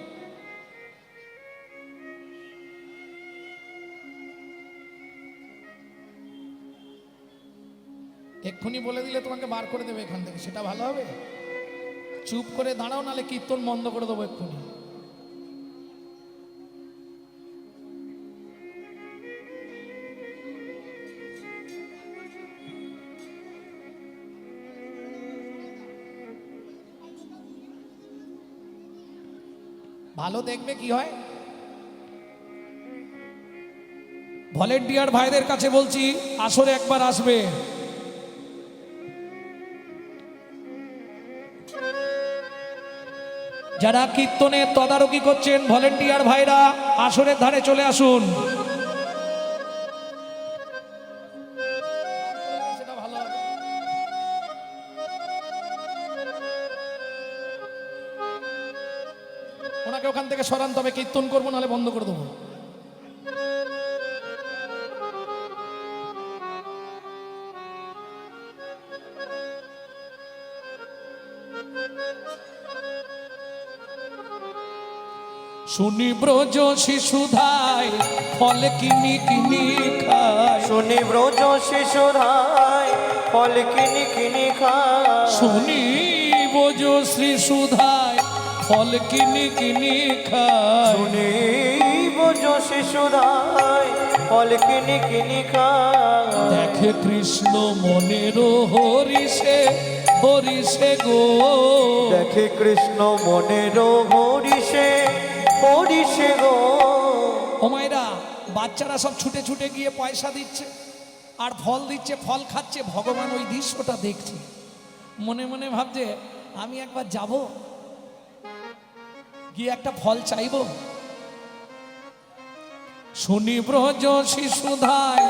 এক্ষুনি বলে দিলে তোমাকে বার করে দেবে এখান থেকে, সেটা ভালো হবে? চুপ করে দাঁড়াও, নালে কীর্তন বন্ধ করে দেবো এক্ষুনি। ভালো দেখবে কি হয়। ভলেন্টিয়ার ভাইদের কাছে বলছি, আসরে একবার আসবে। যারা কীর্তনের তদারকি করছেন ভলেন্টিয়ার ভাইরা আসরের ধারে চলে আসুন। সেটা ভালো হবে। ওনাকে ওখান থেকে সরান, তবে কীর্তন করবো, নাহলে বন্ধ করে দেবো। শুনি ব্রজ শিশুধায় ফল কিনি কিনি খায়, শুনি ব্রজ শিশুধায় ফল কিনি কিনি খায় শুনি ব্রজ শ্রী সুধায় ফল কিনি কিনি খায়, শুনি ব্রজ শিশুধায় ফল কিনি কিনি খায় দেখে কৃষ্ণ মনের হরিষে হরিষে গো, দেখে কৃষ্ণ মনের হরিষে হরিষে গো। ও মায়েরা, বাচ্চারা সব ছুটে ছুটে গিয়ে পয়সা দিচ্ছে আর ফল দিচ্ছে, ফল খাচ্ছে। ভগবান ওই দৃশ্যটা দেখছে, মনে মনে ভাবছে আমি একবার যাব, গিয়ে একটা ফল চাইব। শুনি ব্রজ শিশুধায়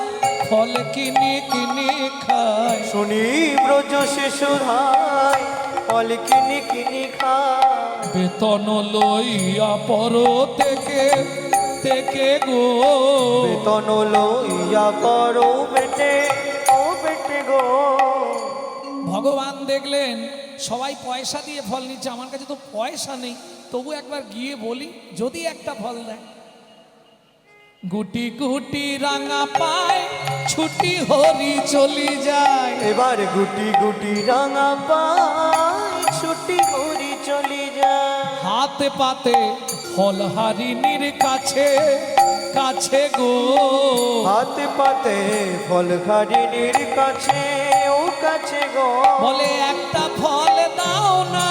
ফল কিনি কিনি খায়, শুনি ব্রজ শিশুধায় ফল কিনি কিনি খায় বেতন লইয়া পর থেকে থেকে গো, বেতন লইয়া করো বেটে ও বেটে গো। ভগবান দেখলেন সবাই পয়সা দিয়ে ফল নিচ্ছে, আমার কাছে তো পয়সা নেই, তবু একবার গিয়ে বলি যদি একটা ফল দেয়। গুটি গুটি রাঙা পায় ছুটি হরি চলি যায়, এবার গুটি গুটি রাঙা পায় ছুটি হরি চলি যায় হাতে পাতে ফল হারিনীর কাছে কাছে গো, হাতে পাতে ফল হারিনীর কাছে কাছে গো বলে একটা ফল দাও না,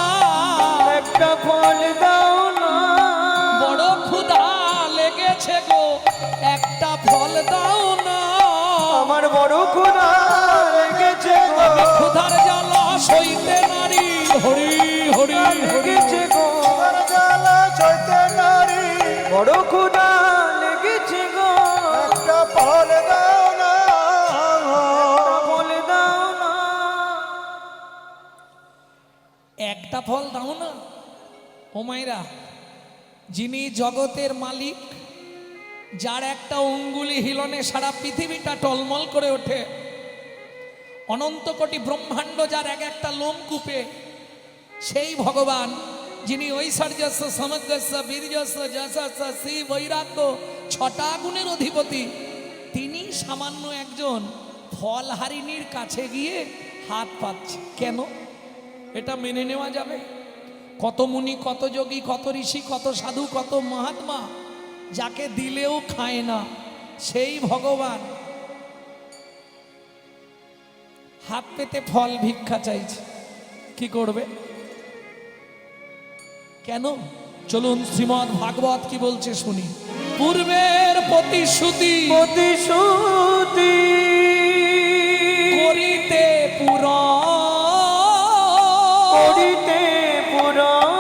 একটা ফল দাও না বড় ক্ষুধা লেগেছে গো, একটা ফল দাও না। আমার বড় ক্ষুধা লেগেছে গো আমি ক্ষুধার জ্বালা সইতে নারী, হরি হরি হরি। লেগেছে গো আর জ্বালা সইতে নারী, বড় ক্ষুধা লেগেছে গো একটা ফল দাও না। ফল দাও না একটা ফল দাও না। ও মায়েরা, যিনি জগতের মালিক, যার একটা অঙ্গুলি হিলনে সারা পৃথিবীটা টলমল করে ওঠে, অনন্ত কোটি ব্রহ্মাণ্ড যার এক একটা লোমকূপে, সেই ভগবান যিনি ঐশ্বর্যস্য সমগ্রস্য বীর্যস্য যশস্য শ্রী বৈরাগ্য ছটা গুণের অধিপতি, তিনি সামান্য একজন ফলহারিণীর কাছে গিয়ে হাত পাচ্ছে কেন? এটা মেনে নেওয়া যাবে? কত মুনি, কত যোগী, কত ঋষি, কত সাধু, কত মহাত্মা যাকে দিলেও খায় না, সেই ভগবান হাত পেতে ফল ভিক্ষা চাইছে, কি করবে? কেন? চলুন শ্রীমদ্ ভাগবত কি বলছে শুনি। পূর্বের প্রতিশ্রুতি প্রতিশ্রুতি করিতে পূরণ, করিতে পুরাণ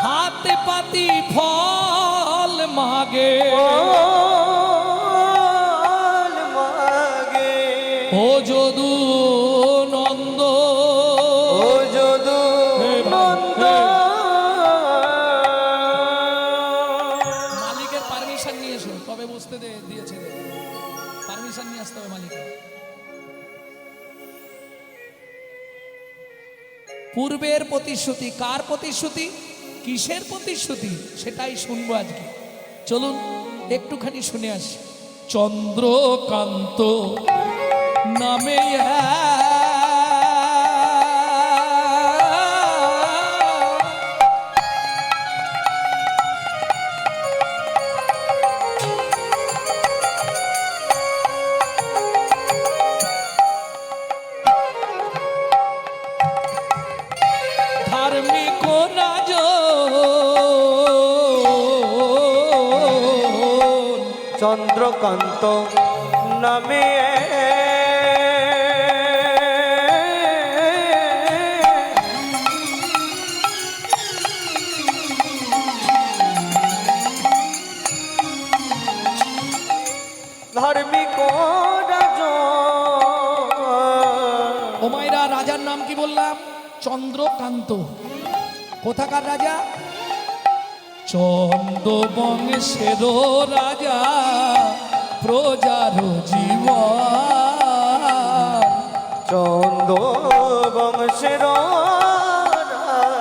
হাতে পাতি ফল মাগে, ফল মাগে ও যদু নন্দ। ও যদু নন্দ মালিকের পারমিশন নিয়ে এসো, কবে বুঝতে দিয়েছে, পারমিশন নিয়ে আসতে হবে মালিকের। পূর্বের প্রতিশ্রুতি, কার প্রতিশ্রুতি, কিসের প্রতিশ্রুতি, সেটাই শুনবো আজকে। চলুন একটুখানি শুনে আসি। চন্দ্রকান্ত নামে ধার্মিক রাজন, চন্দ্রকান্ত নামে ধার্মিক রাজন। ও মায়েরা, রাজার নাম কি বললাম? চন্দ্রকান্ত। কোথাকার রাজা? চন্দ্র বংশের রাজা, প্রজার জীবন। চন্দ্র বংশের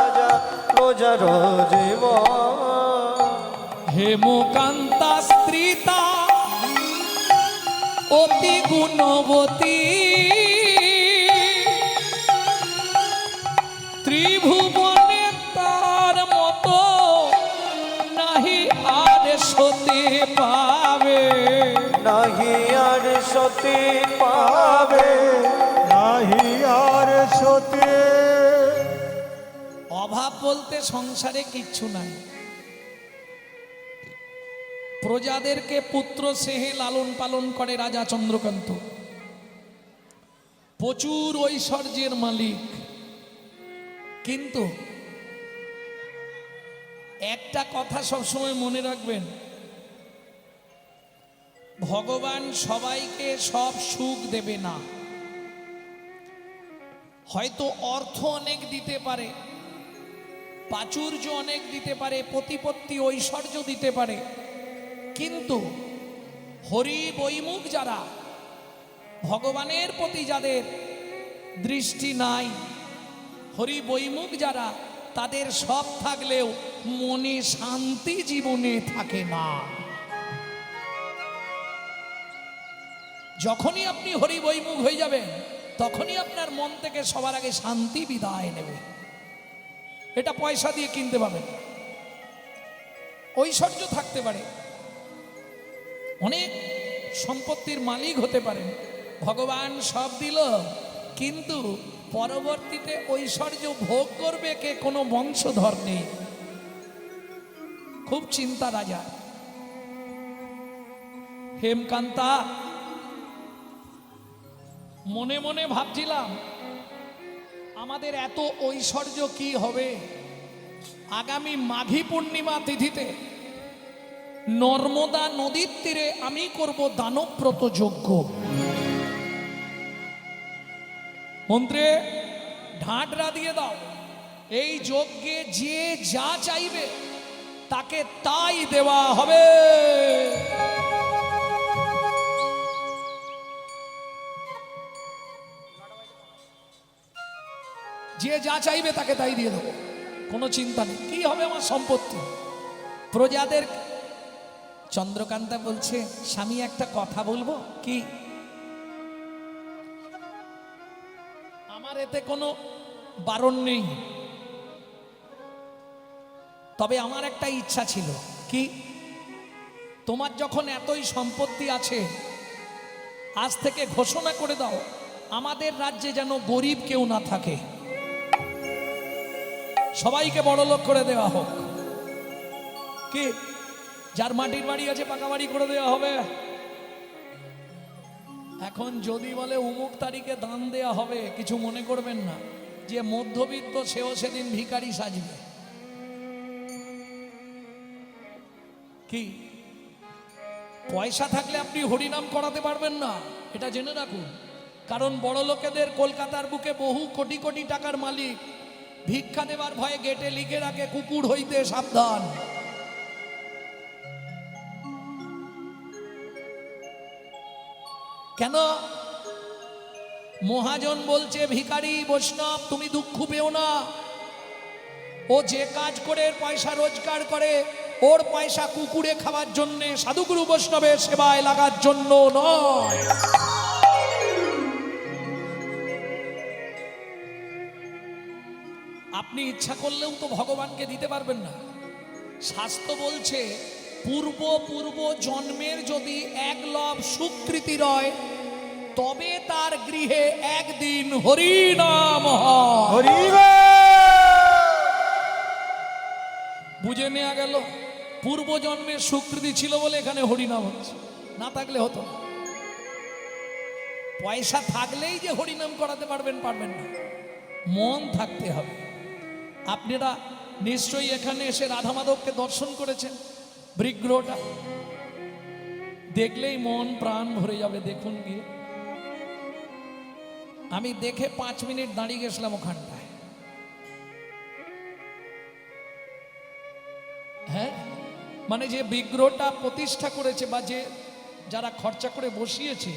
রাজা প্রজার জীবন। হেমকান্তা স্ত্রীতা অতি গুণবতী, ত্রিভুবনে তার মতো নাহি আর সতে পাবে, নাহি আর সতী পাবে। নাহি আর সতে। অভাব বলতে সংসারে কিচ্ছু নাই। প্রজাদেরকে পুত্র স্নেহে লালন পালন করে রাজা চন্দ্রকান্ত। প্রচুর ঐশ্বর্যের মালিক, কিন্তু একটা কথা সবসময় মনে রাখবেন, ভগবান সবাইকে সব সুখ দেবে না। হয়তো অর্থ অনেক দিতে পারে, প্রাচুর্য অনেক দিতে পারে, প্রতিপত্তি ঐশ্বর্য দিতে পারে, কিন্তু হরি বৈমুখ যারা, ভগবানের প্রতি যাদের দৃষ্টি নাই, হরি বৈমুখ যারা, তাদের সব থাকলেও মনে শান্তি জীবনে থাকে না। যখনই আপনি হরি বৈমুখ হয়ে যাবেন, তখনই আপনার মন থেকে সবার আগে শান্তি বিদায় নেবে। এটা পয়সা দিয়ে কিনতে পাবেন। ঐশ্বর্য থাকতে পারে, অনেক সম্পত্তির মালিক হতে পারেন, ভগবান সব দিল, কিন্তু পরবর্তীতে ঐশ্বর্য ভোগ করবে কে? কোনো বংশধর নেই। খুব চিন্তা রাজা। হেমকান্তা মনে মনে ভাবছিলাম আমাদের এত ঐশ্বর্য কি হবে। আগামী মাঘী পূর্ণিমা তিথিতে নর্মদা নদীর তীরে আমি করব দানব্রত যজ্ঞ। মন্ত্রে ঢাঁটরা দিয়ে দাও, এই যজ্ঞে যে যা চাইবে তাকে তাই দেওয়া হবে। যে যা চাইবে তাকে তাই দিয়ে দেবো, কোনো চিন্তা নেই। কি হবে আমার সম্পত্তি, প্রজাদের। চন্দ্রকান্তা বলছে, স্বামী একটা কথা বলবো কি? আমার এতে কোনো বারণ নেই, তবে আমার একটা ইচ্ছা ছিল। কি? তোমার যখন এতই সম্পত্তি আছে, আজ থেকে ঘোষণা করে দাও আমাদের রাজ্যে যেন গরিব কেউ না থাকে, সবাইকে বড়লোক করে দেওয়া হোক। কি? যার মাটির বাড়ি আছে পাকা বাড়ি করে দেওয়া হবে। এখন যদি বলে অমুক তারিখে দান দেয়া হবে, কিছু মনে করবেন না, যে মধ্যবিত্ত সেও সেদিন ভিখারি সাজবে। কি? পয়সা থাকলে আপনি হরিনাম করাতে পারবেন না, এটা জেনে রাখুন। কারণ বড় লোকেদের কলকাতার বুকে বহু কোটি কোটি টাকার মালিক ভিক্ষা দেবার ভয়ে গেটে লিখে রাখে, কুকুর হইতে সাবধান। কেন? মহাজন বলছে, ভিখারি বৈষ্ণব তুমি দুঃখ পেও না, ও যে কাজ করে পয়সা রোজগার করে, ওর পয়সা কুকুরে খাওয়ার জন্য, সাধুগুরু বৈষ্ণবের সেবায় লাগার জন্য নয়। আপনি ইচ্ছা করলেও তো ভগবানকে দিতে পারবেন না। শাস্ত্র বলছে, পূর্ব পূর্ব জন্মের যদি এক লব সুকৃতি রয়, তবে তার গৃহে একদিন হরিনাম হয়। বুঝে নেওয়া গেল, পূর্ব জন্মের সুকৃতি ছিল বলে এখানে হরিনাম হচ্ছে, না থাকলে হতো না। পয়সা থাকলেই যে হরিনাম করাতে পারবেন, পারবেন না, মন থাকতে হবে। আপনারা নিশ্চয়ই এখানে এসে রাধা মাধবকে দর্শন করেছেন, বিগ্রহটা দেখলেই মন প্রাণ ভরে যাবে। দেখুন গিয়ে, আমি দেখে 5 মিনিট দাঁড়িয়ে গেছিলাম ওখানটায়। হ্যাঁ, মানে যে বিগ্রহটা প্রতিষ্ঠা করেছে বা যে যারা খরচা করে বসিয়েছে,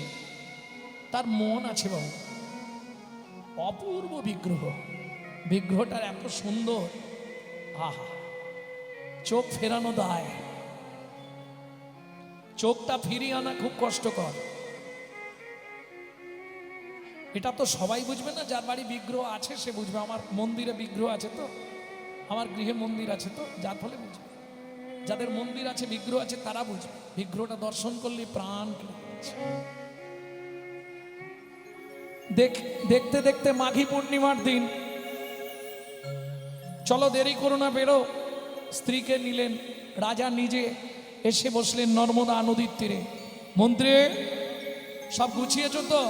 তার মন আছে বাবু। অপূর্ব বিগ্রহ, বিগ্রহটার এত সুন্দর, আহা, চোখ ফেরানো দায়। চোখটা ফিরিয়ে আনা খুব কষ্টকর। এটা তো সবাই বুঝবে না, যার বাড়ি বিগ্রহ আছে সে বুঝবে। আমার মন্দিরে বিগ্রহ আছে তো, আমার গৃহে মন্দির আছে তো, যার ফলে বুঝবে। যাদের মন্দির আছে, বিগ্রহ আছে, তারা বুঝবে। বিগ্রহটা দর্শন করলে প্রাণ কেড়ে যাচ্ছে। দেখতে দেখতে মাঘী পূর্ণিমার দিন, চলো দেরি করো না, বেরো। স্ত্রীকে নিলেন, রাজা নিজে এসে বসলেন নর্মদা নদীর তীরে। মন্ত্রী, সব গুছিয়েছ তো?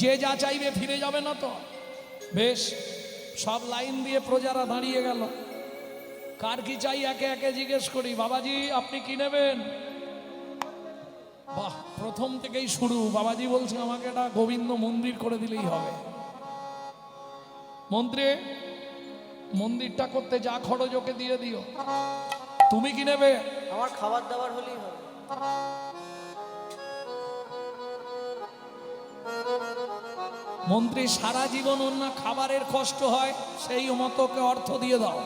যে যা চাইবে ফিরে যাবে না তো? বেশ। সব লাইন দিয়ে প্রজারা দাঁড়িয়ে গেল। কার কি চাই একে একে জিজ্ঞেস করি। বাবাজি আপনি কি নেবেন? বাহ, প্রথম থেকেই শুরু। বাবাজি বলছে আমাকে একটা গোবিন্দ মন্দির করে দিলেই হবে। মন্ত্রী, মন্দিরটা করতে যা খরচ ওকে দিয়ে দিও। তুমি কি নেবে? আমার খাবার দাবার হলেই হবে। মন্ত্রী, সারা জীবন ওর না খাবারের কষ্ট হয়, সেই মতকে অর্থ দিয়ে দাও।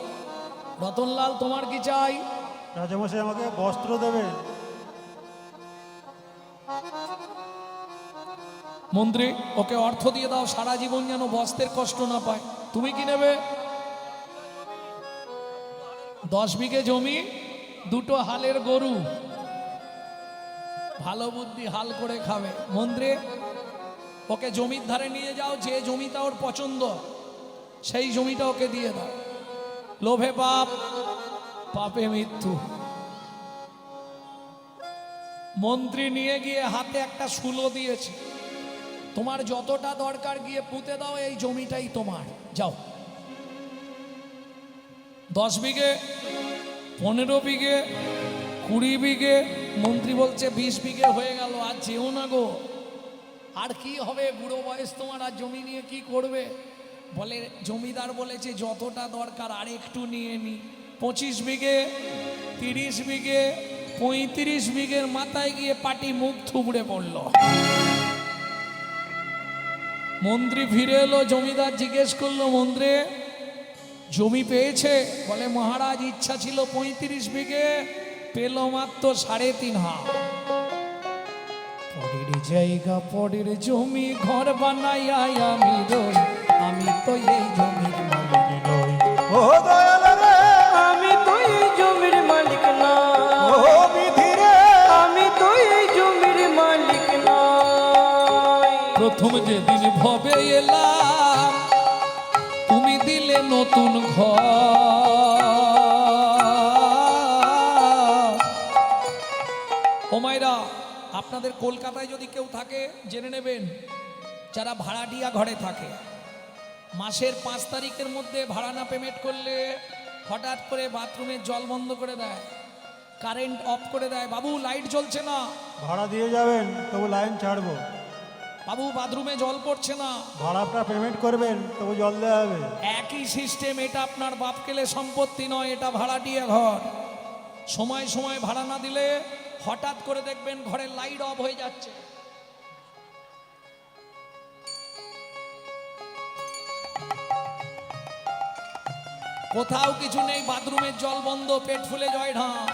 রতনলাল তোমার কি চাই? রাজামশাই আমাকে বস্ত্র দেবেন। মন্ত্রী, ওকে অর্থ দিয়ে দাও, সারা জীবন যেন বস্ত্রের কষ্ট না পায়। তুমি কি নেবে? 10 বিঘে জমি, 2টো হালের গরু। ভালো বুদ্ধি, হাল করে খাবে। মন্ত্রী, ওকে জমির ধারে নিয়ে যাও, যে জমিটা ওর পছন্দ সেই জমিটা ওকে দিয়ে দাও। লোভে পাপ, পাপে মৃত্যু। মন্ত্রী নিয়ে গিয়ে হাতে একটা শুলো দিয়েছে, তোমার যতটা দরকার গিয়ে পুঁতে দাও, এই জমিটাই তোমার, যাও। 10 বিঘে, 15 বিঘে, 20 বিঘে, মন্ত্রী বলছে 20 বিঘে হয়ে গেল, আর যেও না গো, আর কি হবে, বুড়ো বয়স তোমার, আর জমি নিয়ে কি করবে? বলে জমিদার বলেছে যতটা দরকার আর একটু নিয়ে নি। 25 বিঘে, 30 বিঘে, 35 বিঘের মাথায় গিয়ে পাটি মুখ থুবড়ে পড়ল। মন্ত্রী ফিরে এলো, জমিদার জিজ্ঞেস করলো, মন্ত্রী জমি পেয়েছে? বলে মহারাজ ইচ্ছা ছিল 35 বিঘে, পেল মাত্র 3.5 হাত। পরের জায়গা পরের জমি ঘর বানাইয়া আমি রই, আমি তো এই জমির মালিক নই। ও দয়াল রে, আমি তো এই জমির মালিক না, ও বিধি রে, আমি তো এই জমির মালিক নই। প্রথম যেদিন ভবে এলাম, তুমি দিলে নতুন ঘর। ও মায়েরা, আপনাদের কলকাতায় যদি কেউ থাকে জেনে নেবেন, যারা ভাড়াটিয়া ঘরে থাকে, মাসের 5 তারিখের মধ্যে ভাড়া না পেমেন্ট করলে হঠাৎ করে বাথরুমের জল বন্ধ করে দেয়, কারেন্ট অফ করে দেয়। বাবু লাইট জ্বলছে না, ভাড়া দিয়ে যাবেন তবু লাইন ছাড়বো। বাবু বাথরুমে জল পড়ছে না, ভাড়াটা পেমেন্ট করবেন তবু জল দেওয়া হবে। একই সিস্টেম। এটা আপনার বাপ কেলে সম্পত্তি নয়, এটা ভাড়াটিয়া ঘর। সময় সময় ভাড়া না দিলে হঠাৎ করে দেখবেন ঘরের লাইট অফ হয়ে যাচ্ছে। কোথাও কিছু নেই, বাথরুমের জল বন্ধ, পেট ফুলে জয় ঢাক।